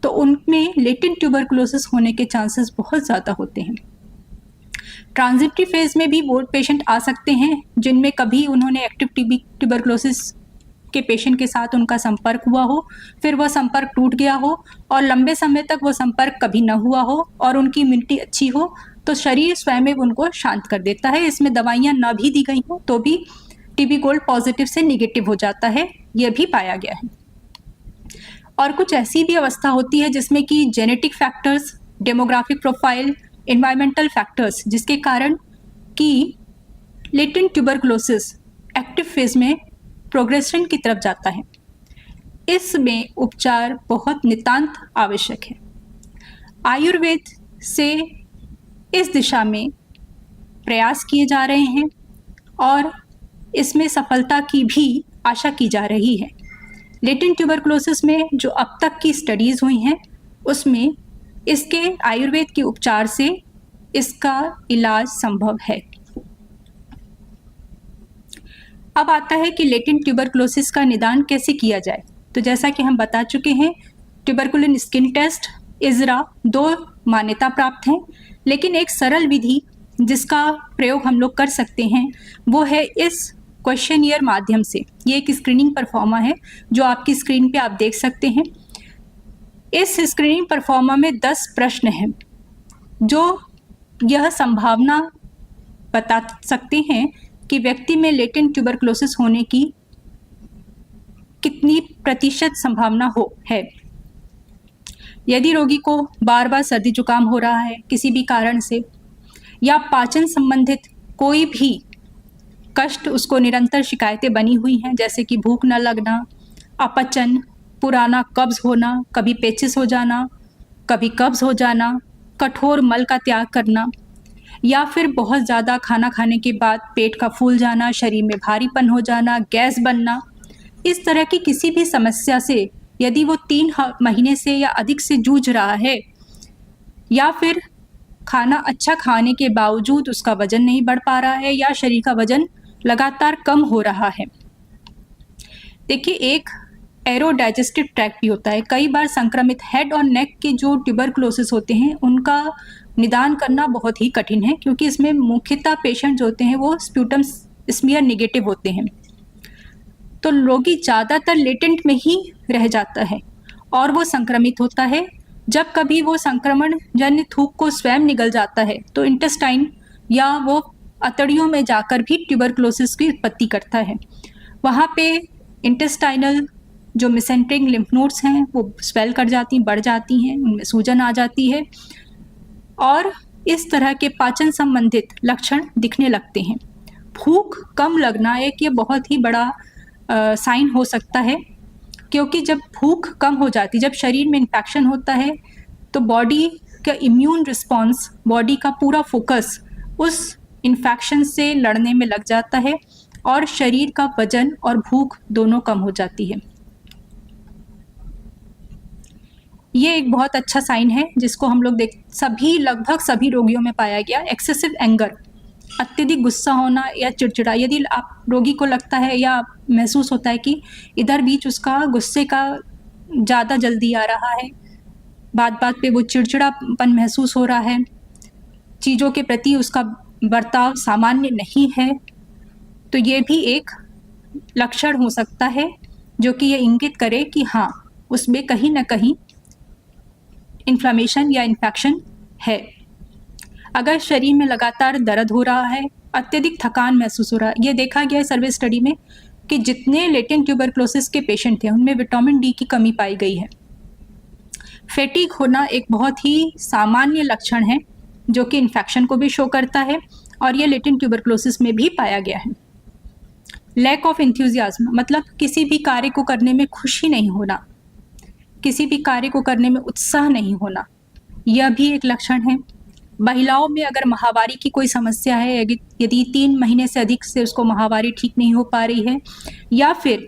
तो उनमें लेटेंट ट्यूबरक्लोसिस होने के चांसेस बहुत ज़्यादा होते हैं। ट्रांजिटरी फेज में भी वो पेशेंट आ सकते हैं जिनमें कभी उन्होंने एक्टिव ट्यूबरक्लोसिस के पेशेंट के साथ उनका संपर्क हुआ हो, फिर वह संपर्क टूट गया हो और लंबे समय तक वो संपर्क कभी न हुआ हो और उनकी इम्यूनिटी अच्छी हो, तो शरीर स्वयं उनको शांत कर देता है। इसमें दवाइयाँ न भी दी गई हो तो भी टीबी गोल्ड पॉजिटिव से निगेटिव हो जाता है, यह भी पाया गया है। और कुछ ऐसी भी अवस्था होती है जिसमें कि genetic factors, demographic profile, environmental factors, जिसके कारण कि लेटेंट ट्यूबरक्लोसिस एक्टिव फेज में प्रोग्रेशन की तरफ जाता है। इसमें उपचार बहुत नितांत आवश्यक है। आयुर्वेद से इस दिशा में प्रयास किए जा रहे हैं और इसमें सफलता की भी आशा की जा रही है। लेटेंट ट्यूबरक्लोसिस में जो अब तक की स्टडीज़ हुई हैं उसमें इसके आयुर्वेद के उपचार से इसका इलाज संभव है। अब आता है कि लेटेंट ट्यूबरक्लोसिस का निदान कैसे किया जाए। तो जैसा कि हम बता चुके हैं, ट्यूबरकुलिन स्किन टेस्ट, इजरा 2 मान्यता प्राप्त हैं, लेकिन एक सरल विधि जिसका प्रयोग हम लोग कर सकते हैं वो है इस क्वेश्चनियर माध्यम से। ये एक स्क्रीनिंग परफॉर्मा है जो आपकी स्क्रीन पे आप देख सकते हैं। इस स्क्रीनिंग परफॉर्मा में 10 प्रश्न हैं जो यह संभावना बता सकते हैं कि व्यक्ति में लेटेंट ट्यूबरक्लोसिस होने की कितनी प्रतिशत संभावना है। यदि रोगी को बार बार सर्दी जुकाम हो रहा है किसी भी कारण से, या पाचन संबंधित कोई भी कष्ट उसको निरंतर शिकायतें बनी हुई हैं, जैसे कि भूख न लगना, अपचन, पुराना कब्ज होना, कभी पेचिस हो जाना, कभी कब्ज हो जाना, कठोर मल का त्याग करना, या फिर बहुत ज़्यादा खाना खाने के बाद पेट का फूल जाना, शरीर में भारीपन हो जाना, गैस बनना। इस तरह की किसी भी समस्या से यदि वो 3 महीने से या अधिक से जूझ रहा है, या फिर खाना अच्छा खाने के बावजूद उसका वजन नहीं बढ़ पा रहा है, या शरीर का वजन लगातार कम हो रहा है। देखिए, एक एरोडाइजेस्टिव ट्रैक्ट भी होता है। कई बार संक्रमित हेड और नेक के जो ट्यूबरकुलोसिस होते हैं, उनका निदान करना बहुत ही कठिन है, क्योंकि इसमें मुख्यतः पेशेंट जो होते हैं वो स्प्यूटम स्मीयर नेगेटिव होते हैं। तो रोगी ज़्यादातर लेटेंट में ही रह जाता है और वो संक्रमित होता है। जब कभी वो संक्रमण जन्य थूक को स्वयं निगल जाता है तो इंटेस्टाइन या वो अतड़ियों में जाकर भी ट्यूबरकुलोसिस की उत्पत्ति करता है। वहाँ पे इंटेस्टाइनल जो मेसेंट्रिक लिम्फ नोड्स हैं वो स्वेल कर जाती, बढ़ जाती हैं, उनमें सूजन आ जाती है और इस तरह के पाचन संबंधित लक्षण दिखने लगते हैं। भूख कम लगना एक ये बहुत ही बड़ा साइन हो सकता है, क्योंकि जब भूख कम हो जाती, जब शरीर में इन्फेक्शन होता है तो बॉडी का इम्यून रिस्पॉन्स, बॉडी का पूरा फोकस उस इन्फेक्शन से लड़ने में लग जाता है और शरीर का वजन और भूख दोनों कम हो जाती है। ये एक बहुत अच्छा साइन है जिसको हम लोग लगभग सभी रोगियों में पाया गया। एक्सेसिव एंगर, अत्यधिक गुस्सा होना या चिड़चिड़ा। यदि आप रोगी को लगता है या महसूस होता है कि इधर बीच उसका गुस्से का ज़्यादा जल्दी आ रहा है, बात बात पे वो चिड़चिड़ापन महसूस हो रहा है, चीज़ों के प्रति उसका बर्ताव सामान्य नहीं है, तो ये भी एक लक्षण हो सकता है जो कि ये इंगित करे कि हाँ, उसमें कहीं ना कहीं इन्फ्लेमेशन या इन्फेक्शन है। अगर शरीर में लगातार दर्द हो रहा है, अत्यधिक थकान महसूस हो रहा है, ये देखा गया है सर्वे स्टडी में कि जितने लेटेंट ट्यूबरकुलोसिस के पेशेंट थे उनमें विटामिन डी की कमी पाई गई है। फैटीग होना एक बहुत ही सामान्य लक्षण है जो कि इन्फेक्शन को भी शो करता है और ये लेटेंट ट्यूबरकुलोसिस में भी पाया गया है। लैक ऑफ एंथुसियाज्म, मतलब किसी भी कार्य को करने में खुशी नहीं होना, किसी भी कार्य को करने में उत्साह नहीं होना, यह भी एक लक्षण है। महिलाओं में अगर माहवारी की कोई समस्या है, यदि 3 महीने से अधिक से उसको माहवारी ठीक नहीं हो पा रही है, या फिर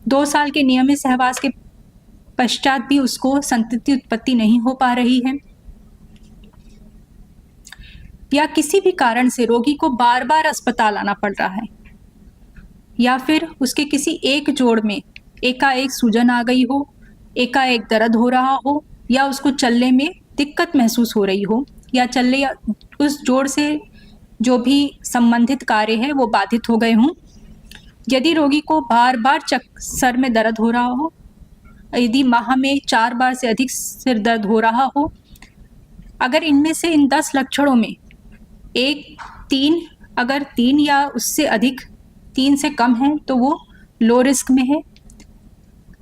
2 साल के नियमित सहवास के पश्चात भी उसको संतति उत्पत्ति नहीं हो पा रही है, या किसी भी कारण से रोगी को बार बार अस्पताल आना पड़ रहा है, या फिर उसके किसी एक जोड़ में एकाएक सूजन आ गई हो, एकाएक दर्द हो रहा हो, या उसको चलने में दिक्कत महसूस हो रही हो, या चलने या उस जोड़ से जो भी संबंधित कार्य है वो बाधित हो गए हों, यदि रोगी को बार बार सर में दर्द हो रहा हो, यदि माह में 4 बार से अधिक सिर दर्द हो रहा हो, अगर इनमें से इन 10 लक्षणों में अगर 3 या उससे अधिक 3 से कम है तो वो लो रिस्क में है,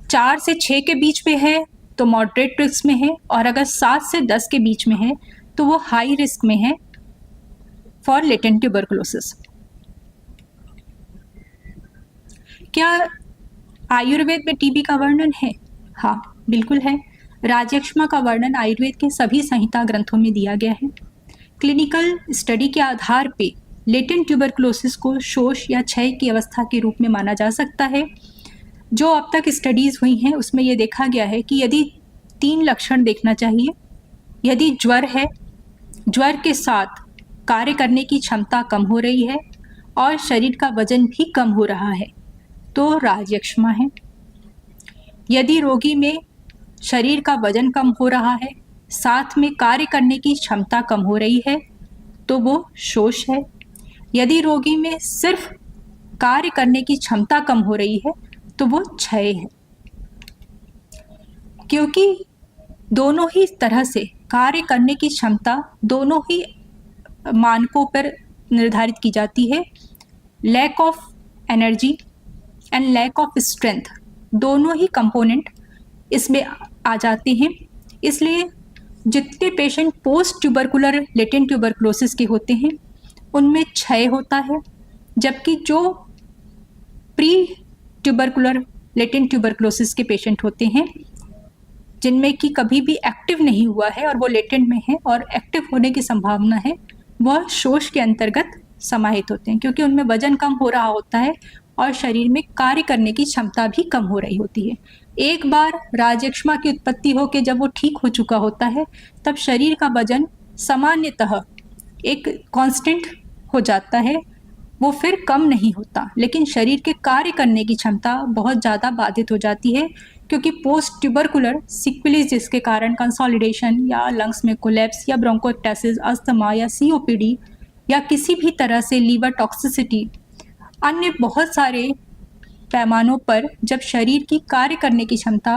4 से 6 के बीच में है तो मॉडरेट रिस्क में है, और अगर 7 से 10 के बीच में है तो वो हाई रिस्क में है फॉर लेटेंट ट्यूबरकुलोसिस। क्या आयुर्वेद में टीबी का वर्णन है? हाँ, बिल्कुल है। राजयक्ष्मा का वर्णन आयुर्वेद के सभी संहिता ग्रंथों में दिया गया है। क्लिनिकल स्टडी के आधार पे लेटेंट ट्यूबरकुलोसिस को शोष या क्षय की अवस्था के रूप में माना जा सकता है। जो अब तक स्टडीज़ हुई हैं उसमें ये देखा गया है कि यदि 3 लक्षण देखना चाहिए, यदि ज्वर है, ज्वर के साथ कार्य करने की क्षमता कम हो रही है और शरीर का वजन भी कम हो रहा है, तो राजयक्ष्मा है। यदि रोगी में शरीर का वजन कम हो रहा है, साथ में कार्य करने की क्षमता कम हो रही है, तो वो शोष है। यदि रोगी में सिर्फ कार्य करने की क्षमता कम हो रही है तो वो क्षय है। क्योंकि दोनों ही तरह से कार्य करने की क्षमता दोनों ही मानकों पर निर्धारित की जाती है। Lack of energy and lack of strength, दोनों ही कंपोनेंट इसमें आ जाते हैं। इसलिए जितने patient post tubercular latent tuberculosis के होते हैं उनमें क्षय होता है, जबकि जो प्री ट्यूबरकुलर लेटेंट ट्यूबरक्लोसिस के पेशेंट होते हैं, जिनमें कि कभी भी एक्टिव नहीं हुआ है और वो लेटेंट में है और एक्टिव होने की संभावना है, वह शोष के अंतर्गत समाहित होते हैं, क्योंकि उनमें वजन कम हो रहा होता है और शरीर में कार्य करने की क्षमता भी कम हो रही होती है। एक बार राजयक्ष्मा की उत्पत्ति हो के जब वो ठीक हो चुका होता है, तब शरीर का वजन सामान्यतः एक कांस्टेंट हो जाता है, वो फिर कम नहीं होता, लेकिन शरीर के कार्य करने की क्षमता बहुत ज़्यादा बाधित हो जाती है, क्योंकि पोस्ट ट्यूबरकुलर सिक्विली जिसके कारण कंसोलिडेशन या लंग्स में कोलैप्स या ब्रोंकोएक्टासिस, अस्थमा या सीओपीडी या किसी भी तरह से लीवर टॉक्सिसिटी, अन्य बहुत सारे पैमानों पर जब शरीर की कार्य करने की क्षमता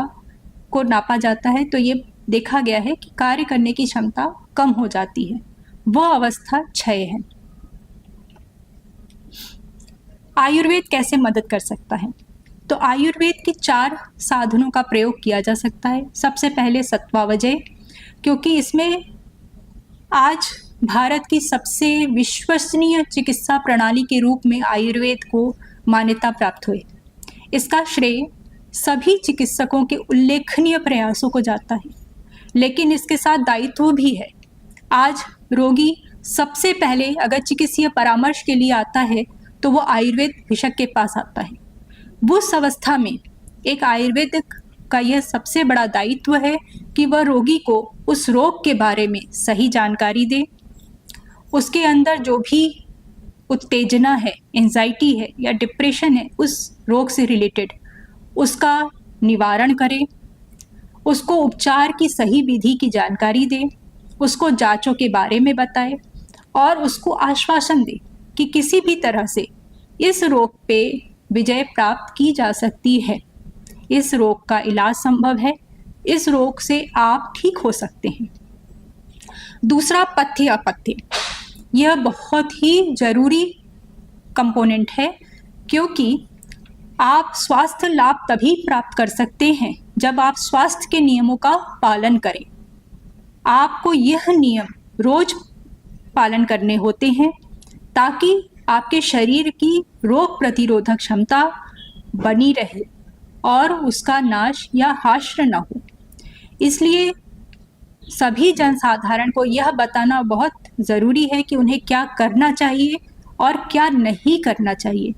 को नापा जाता है तो ये देखा गया है कि कार्य करने की क्षमता कम हो जाती है, वह अवस्था क्षय है। आयुर्वेद कैसे मदद कर सकता है? तो आयुर्वेद के 4 साधनों का प्रयोग किया जा सकता है। सबसे पहले सत्वावजय, क्योंकि इसमें आज भारत की सबसे विश्वसनीय चिकित्सा प्रणाली के रूप में आयुर्वेद को मान्यता प्राप्त हुई। इसका श्रेय सभी चिकित्सकों के उल्लेखनीय प्रयासों को जाता है, लेकिन इसके साथ दायित्व भी है। आज रोगी सबसे पहले अगर चिकित्सीय परामर्श के लिए आता है तो वो आयुर्वेद विशेषज्ञ के पास आता है। उस अवस्था में एक आयुर्वेदिक का यह सबसे बड़ा दायित्व है कि वह रोगी को उस रोग के बारे में सही जानकारी दे, उसके अंदर जो भी उत्तेजना है, एंजाइटी है या डिप्रेशन है उस रोग से रिलेटेड, उसका निवारण करे, उसको उपचार की सही विधि की जानकारी दे, उसको जांचों के बारे में बताए और उसको आश्वासन दे कि किसी भी तरह से इस रोग पे विजय प्राप्त की जा सकती है, इस रोग का इलाज संभव है, इस रोग से आप ठीक हो सकते हैं। दूसरा, पथ्य अपथ्य, यह बहुत ही जरूरी कंपोनेंट है, क्योंकि आप स्वास्थ्य लाभ तभी प्राप्त कर सकते हैं जब आप स्वास्थ्य के नियमों का पालन करें। आपको यह नियम रोज पालन करने होते हैं ताकि आपके शरीर की रोग प्रतिरोधक क्षमता बनी रहे और उसका नाश या हाश्र न हो। इसलिए सभी जनसाधारण को यह बताना बहुत ज़रूरी है कि उन्हें क्या करना चाहिए और क्या नहीं करना चाहिए।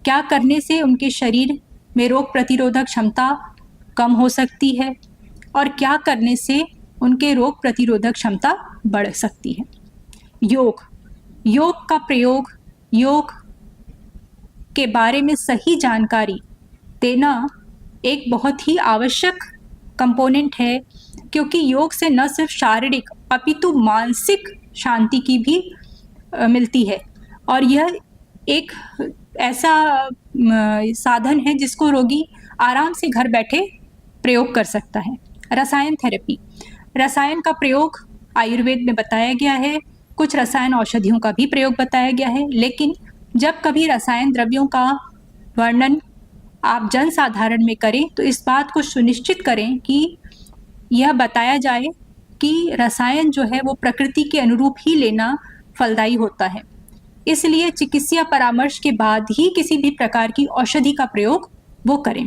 क्या करने से उनके शरीर में रोग प्रतिरोधक क्षमता कम हो सकती है और क्या करने से उनके रोग प्रतिरोधक क्षमता बढ़ सकती है। योग का प्रयोग, योग के बारे में सही जानकारी देना एक बहुत ही आवश्यक कंपोनेंट है, क्योंकि योग से न सिर्फ शारीरिक अपितु मानसिक शांति की भी मिलती है और यह एक ऐसा साधन है जिसको रोगी आराम से घर बैठे प्रयोग कर सकता है। रसायन थेरेपी, रसायन का प्रयोग आयुर्वेद में बताया गया है, कुछ रसायन औषधियों का भी प्रयोग बताया गया है, लेकिन जब कभी रसायन द्रव्यों का वर्णन आप जनसाधारण में करें तो इस बात को सुनिश्चित करें कि यह बताया जाए कि रसायन जो है वो प्रकृति के अनुरूप ही लेना फलदायी होता है। इसलिए चिकित्सीय परामर्श के बाद ही किसी भी प्रकार की औषधि का प्रयोग वो करें।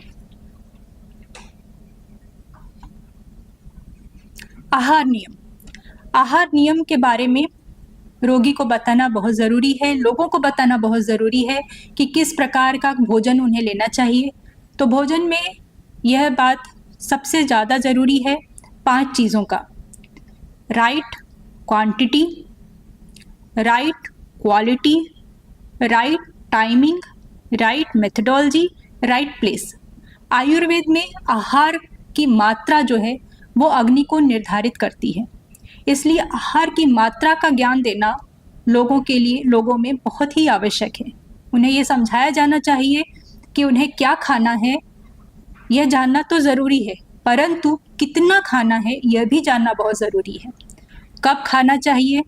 आहार नियम के बारे में रोगी को बताना बहुत ज़रूरी है, लोगों को बताना बहुत ज़रूरी है कि किस प्रकार का भोजन उन्हें लेना चाहिए। तो भोजन में यह बात सबसे ज़्यादा ज़रूरी है 5 चीज़ों का: right quantity, right quality, right timing, right methodology, right place. Ayurveda में आहार की मात्रा जो है वो अग्नि को निर्धारित करती है, इसलिए आहार की मात्रा का ज्ञान देना लोगों में बहुत ही आवश्यक है। उन्हें ये समझाया जाना चाहिए कि उन्हें क्या खाना है, यह जानना तो ज़रूरी है, परंतु कितना खाना है यह भी जानना बहुत ज़रूरी है। कब खाना चाहिए,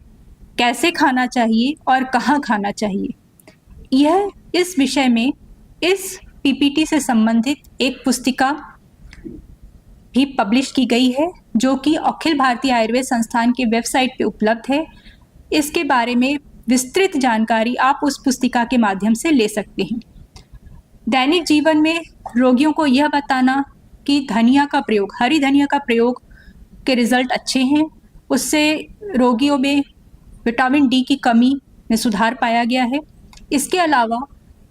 कैसे खाना चाहिए और कहाँ खाना चाहिए, यह इस विषय में इस पीपीटी से संबंधित एक पुस्तिका भी पब्लिश की गई है, जो कि अखिल भारतीय आयुर्वेद संस्थान की वेबसाइट पे उपलब्ध है। इसके बारे में विस्तृत जानकारी आप उस पुस्तिका के माध्यम से ले सकते हैं। दैनिक जीवन में रोगियों को यह बताना कि धनिया का प्रयोग, हरी धनिया का प्रयोग के रिजल्ट अच्छे हैं, उससे रोगियों में विटामिन डी की कमी में सुधार पाया गया है। इसके अलावा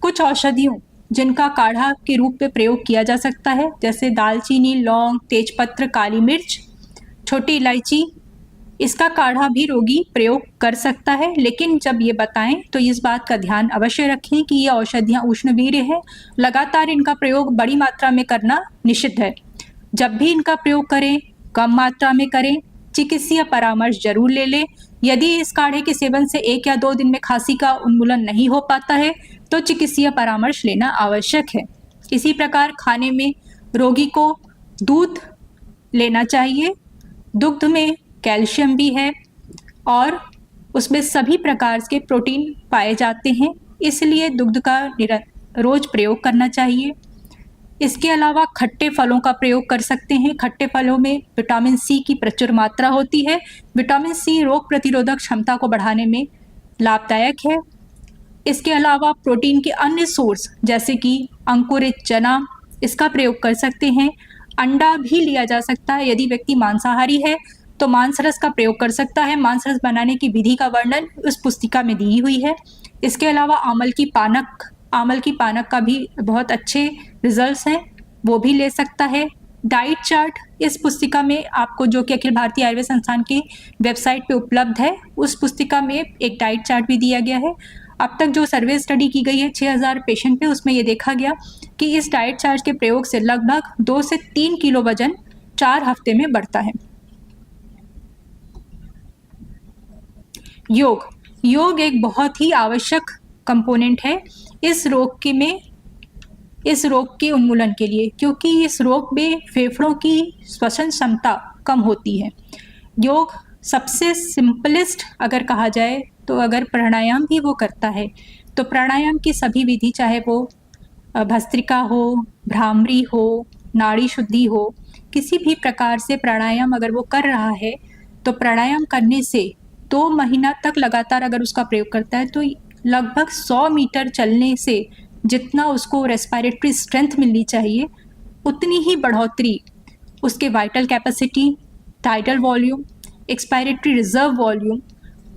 कुछ औषधियों जिनका काढ़ा के रूप में प्रयोग किया जा सकता है, जैसे दालचीनी, लौंग, तेजपत्र, काली मिर्च, छोटी इलायची, इसका काढ़ा भी रोगी प्रयोग कर सकता है। लेकिन जब ये बताएं तो इस बात का ध्यान अवश्य रखें कि ये औषधियाँ उष्णवीर्य हैं, लगातार इनका प्रयोग बड़ी मात्रा में करना निषिद्ध है। जब भी इनका प्रयोग करें, कम मात्रा में करें, चिकित्सीय परामर्श जरूर ले लें। यदि इस काढ़े के सेवन से 1 या 2 दिन में खांसी का उन्मूलन नहीं हो पाता है तो चिकित्सीय परामर्श लेना आवश्यक है। इसी प्रकार खाने में रोगी को दूध लेना चाहिए। दुग्ध में कैल्शियम भी है और उसमें सभी प्रकार के प्रोटीन पाए जाते हैं, इसलिए दुग्ध का रोज प्रयोग करना चाहिए। इसके अलावा खट्टे फलों का प्रयोग कर सकते हैं। खट्टे फलों में विटामिन सी की प्रचुर मात्रा होती है। विटामिन सी रोग प्रतिरोधक क्षमता को बढ़ाने में लाभदायक है। इसके अलावा प्रोटीन के अन्य सोर्स जैसे कि अंकुरित चना, इसका प्रयोग कर सकते हैं। अंडा भी लिया जा सकता है। यदि व्यक्ति मांसाहारी है तो मांस रस का प्रयोग कर सकता है। मांस रस बनाने की विधि का वर्णन उस पुस्तिका में दी हुई है। इसके अलावा आमल की पानक का भी बहुत अच्छे रिजल्ट्स हैं, वो भी ले सकता है। डाइट चार्ट इस पुस्तिका में आपको, जो कि अखिल भारतीय आयुर्वेद संस्थान की वेबसाइट पे उपलब्ध है, उस पुस्तिका में एक डाइट चार्ट भी दिया गया है। अब तक जो सर्वे स्टडी की गई है 6000 पेशेंट पे, उसमें ये देखा गया कि इस डाइट चार्ट के प्रयोग से लगभग 2 से 3 किलो वजन 4 हफ्ते में बढ़ता है। योग एक बहुत ही आवश्यक कंपोनेंट है इस रोग के उन्मूलन के लिए, क्योंकि इस रोग में फेफड़ों की श्वसन क्षमता कम होती है। योग सबसे सिंपलेस्ट अगर कहा जाए तो अगर प्राणायाम भी वो करता है तो प्राणायाम की सभी विधि, चाहे वो भस्त्रिका हो, भ्रामरी हो, नाड़ी शुद्धि हो, किसी भी प्रकार से प्राणायाम अगर वो कर रहा है तो प्राणायाम करने से 2 महीना तक लगातार अगर उसका प्रयोग करता है तो लगभग 100 मीटर चलने से जितना उसको रेस्पिरेटरी स्ट्रेंथ मिलनी चाहिए उतनी ही बढ़ोतरी उसके vital capacity, tidal volume, expiratory reserve volume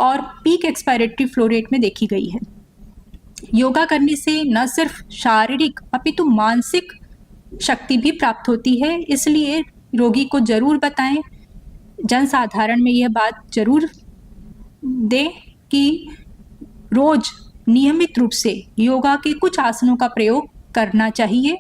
और पीक एक्सपायरेटरी फ्लो रेट में देखी गई है। योगा करने से न सिर्फ शारीरिक अपितु मानसिक शक्ति भी प्राप्त होती है, इसलिए रोगी को जरूर बताएं, जनसाधारण में यह बात जरूर दें कि रोज नियमित रूप से योगा के कुछ आसनों का प्रयोग करना चाहिए।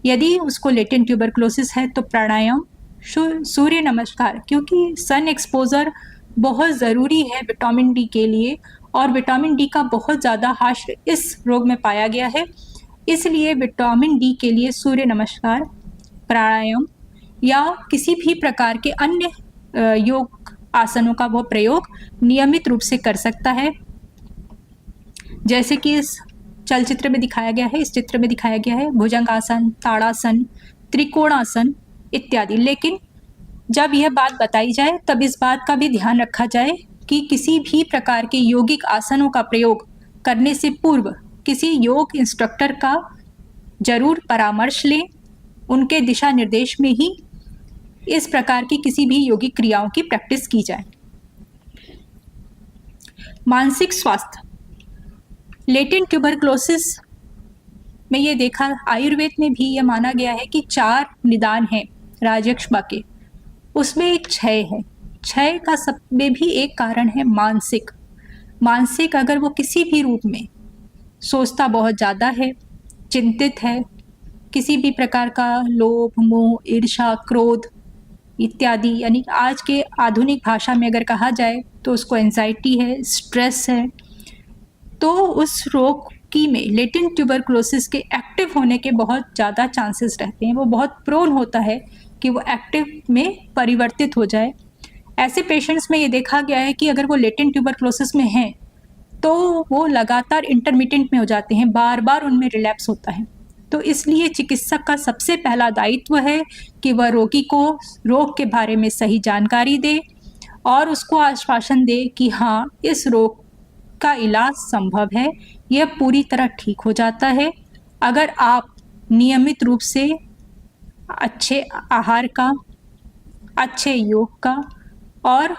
यदि उसको लेटेंट ट्यूबरकुलोसिस है तो प्राणायाम, सूर्य नमस्कार, क्योंकि सन एक्सपोजर बहुत ज़रूरी है विटामिन डी के लिए और विटामिन डी का बहुत ज़्यादा हाश्र इस रोग में पाया गया है। इसलिए विटामिन डी के लिए सूर्य नमस्कार, प्राणायाम या किसी भी प्रकार के अन्य योग आसनों का वो प्रयोग नियमित रूप से कर सकता है। जैसे कि इस चलचित्र में दिखाया गया है, इस चित्र में दिखाया गया है भुजंगासन, ताड़ासन, त्रिकोणासन इत्यादि। लेकिन जब यह बात बताई जाए तब इस बात का भी ध्यान रखा जाए कि किसी भी प्रकार के यौगिक आसनों का प्रयोग करने से पूर्व किसी योग इंस्ट्रक्टर का जरूर परामर्श लें। उनके दिशा निर्देश में ही इस प्रकार की किसी भी योगिक क्रियाओं की प्रैक्टिस की जाए। मानसिक स्वास्थ्य, लेटेंट ट्यूबरकुलोसिस में ये देखा, आयुर्वेद में भी ये माना गया है कि 4 निदान हैं राजयक्ष्मा के, उसमें एक क्षय है। क्षय का सब में भी एक कारण है मानसिक अगर वो किसी भी रूप में सोचता बहुत ज़्यादा है, चिंतित है, किसी भी प्रकार का लोभ, मोह, ईर्ष्या, क्रोध इत्यादि, यानी आज के आधुनिक भाषा में अगर कहा जाए तो उसको एंजाइटी है, स्ट्रेस है, तो उस रोग की में लेटेंट ट्यूबरकुलोसिस के एक्टिव होने के बहुत ज़्यादा चांसेस रहते हैं। वो बहुत प्रोन होता है कि वो एक्टिव में परिवर्तित हो जाए। ऐसे पेशेंट्स में ये देखा गया है कि अगर वो लेटेंट ट्यूबरकुलोसिस में हैं तो वो लगातार इंटरमिटेंट में हो जाते हैं, बार बार उनमें रिलैप्स होता है। तो इसलिए चिकित्सक का सबसे पहला दायित्व है कि वह रोगी को रोग के बारे में सही जानकारी दे और उसको आश्वासन दे कि हाँ, इस रोग का इलाज संभव है, यह पूरी तरह ठीक हो जाता है अगर आप नियमित रूप से अच्छे आहार का, अच्छे योग का और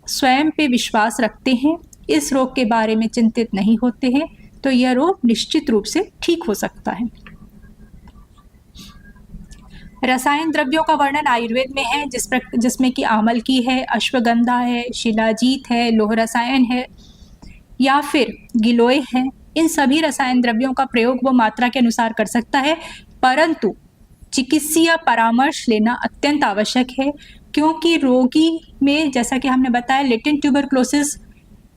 स्वयं पे विश्वास रखते हैं, इस रोग के बारे में चिंतित नहीं होते हैं, तो यह रोग निश्चित रूप से ठीक हो सकता है। रसायन द्रव्यों का वर्णन आयुर्वेद में है, जिसमें कि आमल की है, अश्वगंधा है, शिलाजीत है, लौह रसायन है या फिर गिलोय है। इन सभी रसायन द्रव्यों का प्रयोग वो मात्रा के अनुसार कर सकता है, परंतु चिकित्सीय परामर्श लेना अत्यंत आवश्यक है, क्योंकि रोगी में, जैसा कि हमने बताया, लेटेंट ट्यूबरक्लोसिस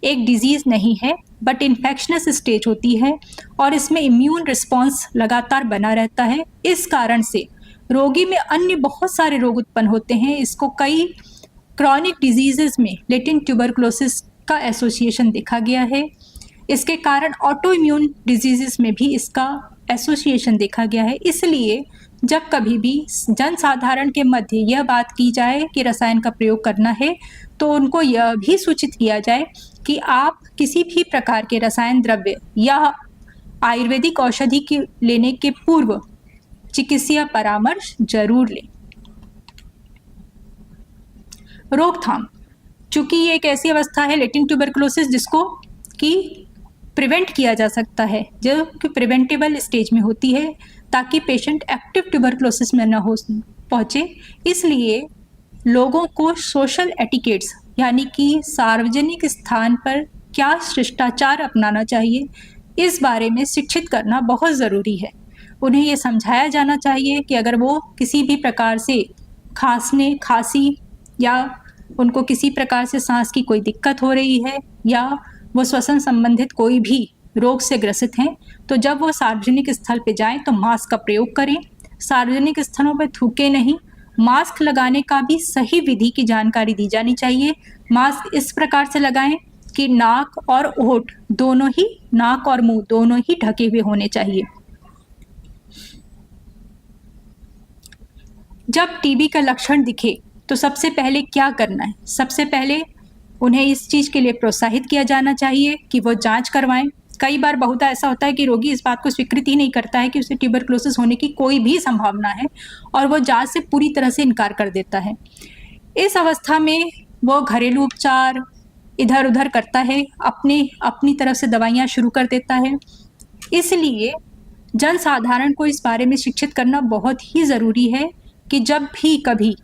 एक डिजीज नहीं है बट इन्फेक्शनस स्टेज होती है और इसमें इम्यून रिस्पॉन्स लगातार बना रहता है। इस कारण से रोगी में अन्य बहुत सारे रोग उत्पन्न होते हैं। इसको कई क्रॉनिक डिजीजेस में लेटेंट ट्यूबरक्लोसिस का एसोसिएशन देखा गया है। इसके कारण ऑटो इम्यून डिजीजेस में भी इसका एसोसिएशन देखा गया है। इसलिए जब कभी भी जनसाधारण के मध्य यह बात की जाए कि रसायन का प्रयोग करना है, तो उनको यह भी सूचित किया जाए कि आप किसी भी प्रकार के रसायन द्रव्य या आयुर्वेदिक औषधि की लेने के पूर्व चिकित्सीय परामर्श जरूर लें। रोकथाम, चूंकि ये एक ऐसी अवस्था है लेटेंट ट्यूबरक्लोसिस जिसको कि प्रिवेंट किया जा सकता है, जो कि प्रिवेंटेबल स्टेज में होती है, ताकि पेशेंट एक्टिव ट्यूबरक्लोसिस में न हो पहुंचे। इसलिए लोगों को सोशल एटिकेट्स यानी कि सार्वजनिक स्थान पर क्या शिष्टाचार अपनाना चाहिए, इस बारे में शिक्षित करना बहुत ज़रूरी है। उन्हें ये समझाया जाना चाहिए कि अगर वो किसी भी प्रकार से खांसी या उनको किसी प्रकार से सांस की कोई दिक्कत हो रही है या वो श्वसन संबंधित कोई भी रोग से ग्रसित हैं, तो जब वो सार्वजनिक स्थल पे जाएं तो मास्क का प्रयोग करें। सार्वजनिक स्थलों पर थूके नहीं। मास्क लगाने का भी सही विधि की जानकारी दी जानी चाहिए। मास्क इस प्रकार से लगाएं कि नाक और मुंह दोनों ही ढके हुए होने चाहिए। जब टीबी का लक्षण दिखे तो सबसे पहले क्या करना है? सबसे पहले उन्हें इस चीज़ के लिए प्रोत्साहित किया जाना चाहिए कि वो जांच करवाएं। कई बार बहुत ऐसा होता है कि रोगी इस बात को स्वीकृति नहीं करता है कि उसे ट्यूबरक्लोसिस होने की कोई भी संभावना है और वो जांच से पूरी तरह से इनकार कर देता है। इस अवस्था में वो घरेलू उपचार इधर उधर करता है, अपनी तरफ से दवाइयाँ शुरू कर देता है। इसलिए जनसाधारण को इस बारे में शिक्षित करना बहुत ही ज़रूरी है कि जब भी कभी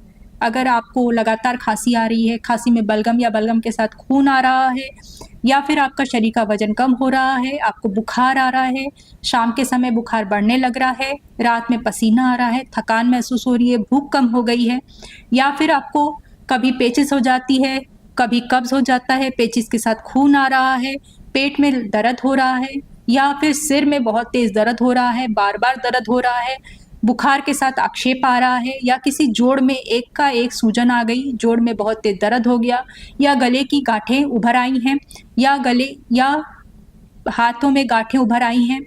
अगर आपको लगातार खांसी आ रही है, खांसी में बलगम या बलगम के साथ खून आ रहा है, या फिर आपका शरीर का वजन कम हो रहा है, आपको बुखार आ रहा है, शाम के समय बुखार बढ़ने लग रहा है, रात में पसीना आ रहा है, थकान महसूस हो रही है, भूख कम हो गई है, या फिर आपको कभी पेचिश हो जाती है, कभी कब्ज हो जाता है, पेचिश के साथ खून आ रहा है, पेट में दर्द हो रहा है, या फिर सिर में बहुत तेज दर्द हो रहा है, बार बार दर्द हो रहा है, बुखार के साथ आक्षेप आ रहा है, या किसी जोड़ में एक का एक सूजन आ गई, जोड़ में बहुत तेज दर्द हो गया, या गले की गांठें उभर आई हैं, या गले या हाथों में गांठें उभर आई हैं,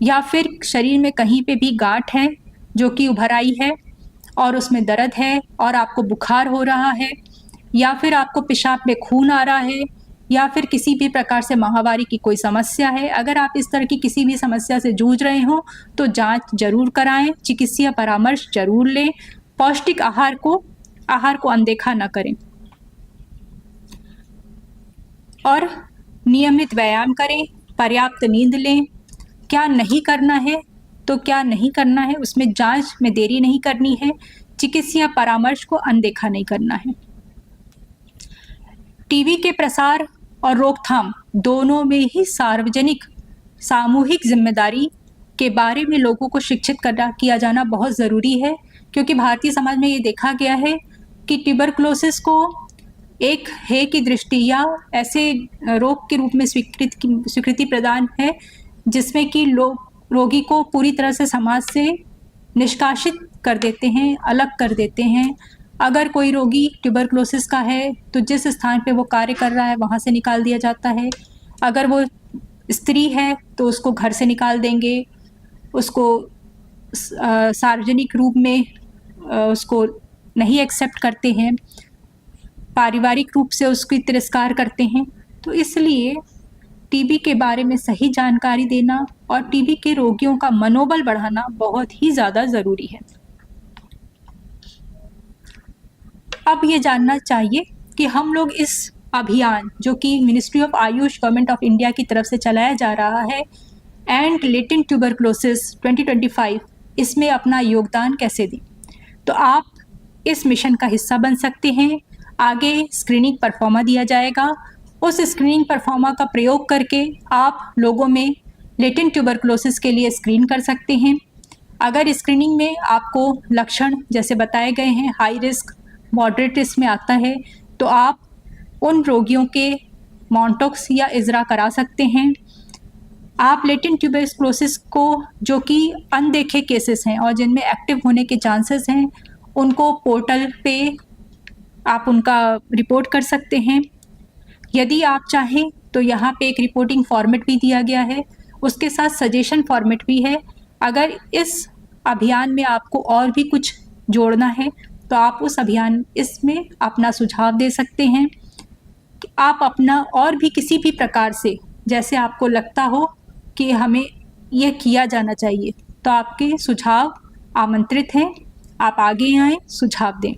या फिर शरीर में कहीं पे भी गांठ है जो कि उभर आई है और उसमें दर्द है और आपको बुखार हो रहा है, या फिर आपको पेशाब में खून आ रहा है, या फिर किसी भी प्रकार से माहवारी की कोई समस्या है। अगर आप इस तरह की किसी भी समस्या से जूझ रहे हो तो जांच जरूर कराएं, चिकित्सीय परामर्श जरूर लें, पौष्टिक आहार को अनदेखा न करें और नियमित व्यायाम करें, पर्याप्त नींद लें। क्या नहीं करना है तो क्या नहीं करना है, उसमें जांच में देरी नहीं करनी है, चिकित्सीय परामर्श को अनदेखा नहीं करना है। टीबी के प्रसार और रोकथाम दोनों में ही सामूहिक जिम्मेदारी के बारे में लोगों को शिक्षित किया जाना बहुत ज़रूरी है, क्योंकि भारतीय समाज में ये देखा गया है कि ट्यूबरक्लोसिस को एक है की दृष्टि या ऐसे रोग के रूप में स्वीकृति प्रदान है जिसमें कि लोग रोगी को पूरी तरह से समाज से निष्कासित कर देते हैं, अलग कर देते हैं। अगर कोई रोगी ट्यूबरक्लोसिस का है तो जिस स्थान पे वो कार्य कर रहा है वहाँ से निकाल दिया जाता है। अगर वो स्त्री है तो उसको घर से निकाल देंगे, उसको सार्वजनिक रूप में उसको नहीं एक्सेप्ट करते हैं, पारिवारिक रूप से उसकी तिरस्कार करते हैं। तो इसलिए टीबी के बारे में सही जानकारी देना और टीबी के रोगियों का मनोबल बढ़ाना बहुत ही ज़्यादा ज़रूरी है। अब ये जानना चाहिए कि हम लोग इस अभियान जो कि ministry of Ayush government of India की तरफ से चलाया जा रहा है एंड लेटेंट ट्यूबरक्लोसिस 2025, इसमें अपना योगदान कैसे दें। तो आप इस मिशन का हिस्सा बन सकते हैं। आगे स्क्रीनिंग परफॉर्मा दिया जाएगा। उस स्क्रीनिंग परफॉर्मा का प्रयोग करके आप लोगों में लेटेंट ट्यूबरक्लोसिस के लिए स्क्रीन कर सकते हैं। अगर स्क्रीनिंग में आपको लक्षण जैसे बताए गए हैं हाई रिस्क, मॉडरेट रिस्क में आता है, तो आप उन रोगियों के मॉन्टॉक्स या इजरा करा सकते हैं। आप लेटेंट ट्यूबरक्लोसिस को जो कि अनदेखे केसेस हैं और जिनमें एक्टिव होने के चांसेस हैं, उनको पोर्टल पे आप उनका रिपोर्ट कर सकते हैं। यदि आप चाहें तो यहाँ पे एक रिपोर्टिंग फॉर्मेट भी दिया गया है, उसके साथ सजेशन फॉर्मेट भी है। अगर इस अभियान में आपको और भी कुछ जोड़ना है तो आप उस अभियान इसमें अपना सुझाव दे सकते हैं। आप अपना और भी किसी भी प्रकार से जैसे आपको लगता हो कि हमें यह किया जाना चाहिए, तो आपके सुझाव आमंत्रित हैं। आप आगे आएं, सुझाव दें।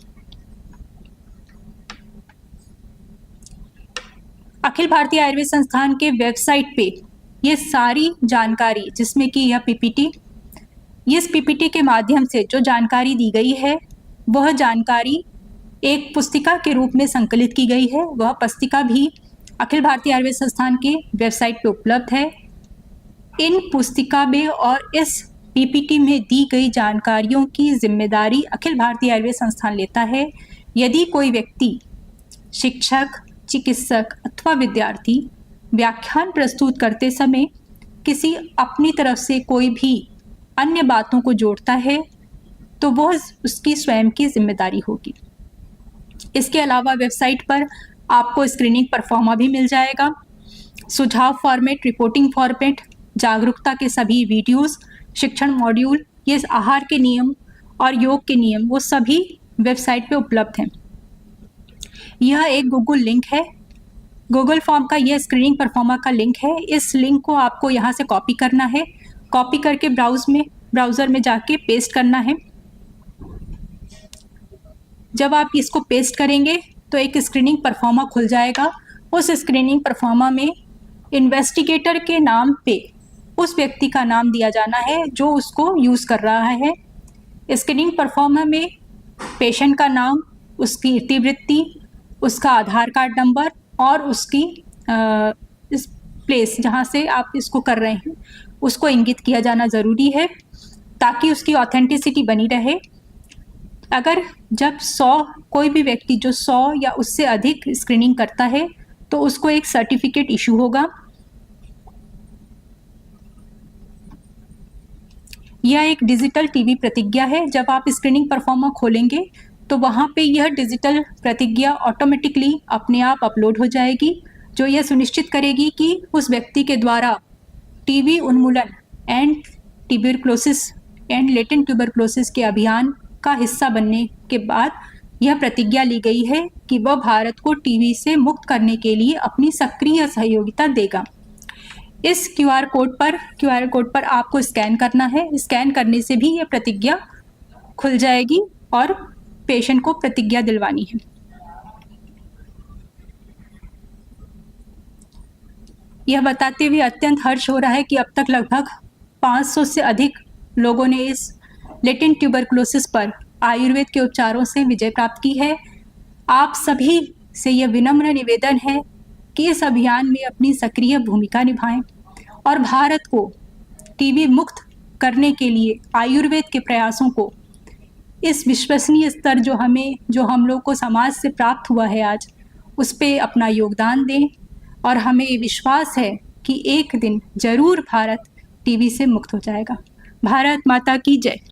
अखिल भारतीय आयुर्वेद संस्थान के वेबसाइट पे ये सारी जानकारी, जिसमें कि यह पीपीटी, इस पीपीटी के माध्यम से जो जानकारी दी गई है वह जानकारी एक पुस्तिका के रूप में संकलित की गई है। वह पुस्तिका भी अखिल भारतीय आयुर्वेद संस्थान के वेबसाइट पे उपलब्ध है। इन पुस्तिका में और इस पीपीटी में दी गई जानकारियों की जिम्मेदारी अखिल भारतीय आयुर्वेद संस्थान लेता है। यदि कोई व्यक्ति, शिक्षक, चिकित्सक अथवा विद्यार्थी व्याख्यान प्रस्तुत करते समय किसी अपनी तरफ से कोई भी अन्य बातों को जोड़ता है तो वह उसकी स्वयं की जिम्मेदारी होगी। इसके अलावा वेबसाइट पर आपको स्क्रीनिंग परफॉर्मा भी मिल जाएगा, सुझाव फॉर्मेट, रिपोर्टिंग फॉर्मेट, जागरूकता के सभी वीडियोस, शिक्षण मॉड्यूल, ये आहार के नियम और योग के नियम, वो सभी वेबसाइट पे उपलब्ध हैं। यह एक गूगल लिंक है, गूगल फॉर्म का यह स्क्रीनिंग परफॉर्मा का लिंक है। इस लिंक को आपको यहाँ से कॉपी करना है, कॉपी करके ब्राउज़र में जाके पेस्ट करना है। जब आप इसको पेस्ट करेंगे तो एक स्क्रीनिंग परफॉर्मा खुल जाएगा। उस स्क्रीनिंग परफॉर्मा में इन्वेस्टिगेटर के नाम पे उस व्यक्ति का नाम दिया जाना है जो उसको यूज़ कर रहा है। स्क्रीनिंग परफॉर्मा में पेशेंट का नाम, उसकी इतिवृत्ति, उसका आधार कार्ड नंबर और उसकी इस प्लेस जहाँ से आप इसको कर रहे हैं उसको इंगित किया जाना ज़रूरी है ताकि उसकी ऑथेंटिसिटी बनी रहे। अगर जब कोई भी व्यक्ति जो 100 या उससे अधिक स्क्रीनिंग करता है तो उसको एक सर्टिफिकेट इशू होगा। यह एक डिजिटल टीबी प्रतिज्ञा है। जब आप स्क्रीनिंग परफॉर्मा खोलेंगे तो वहाँ पे यह डिजिटल प्रतिज्ञा ऑटोमेटिकली अपने आप अपलोड हो जाएगी, जो यह सुनिश्चित करेगी कि उस व्यक्ति के द्वारा टीबी उन्मूलन and tuberculosis and latent tuberculosis के अभियान का हिस्सा बनने के बाद यह प्रतिज्ञा ली गई है कि वह भारत को टीबी से मुक्त करने के लिए अपनी सक्रिय सहयोगिता देगा। इस क्यूआर कोड पर आपको स्कैन करना है। स्कैन करने से भी यह प्रतिज्ञा खुल जाएगी और पेशेंट को प्रतिज्ञा दिलवानी है। यह बताते हुए अत्यंत हर्ष हो रहा है कि अब तक लगभग 500 से अधिक लोगों ने इस लेटेंट ट्यूबरक्लोसिस पर आयुर्वेद के उपचारों से विजय प्राप्त की है। आप सभी से यह विनम्र निवेदन है कि इस अभियान में अपनी सक्रिय भूमिका निभाएं और भारत को टीबी मुक्त करने के लिए आयुर्वेद के प्रयासों को इस विश्वसनीय स्तर जो हम लोग को समाज से प्राप्त हुआ है आज, उस पे अपना योगदान दें। और हमें ये विश्वास है कि एक दिन जरूर भारत टीबी से मुक्त हो जाएगा। भारत माता की जय।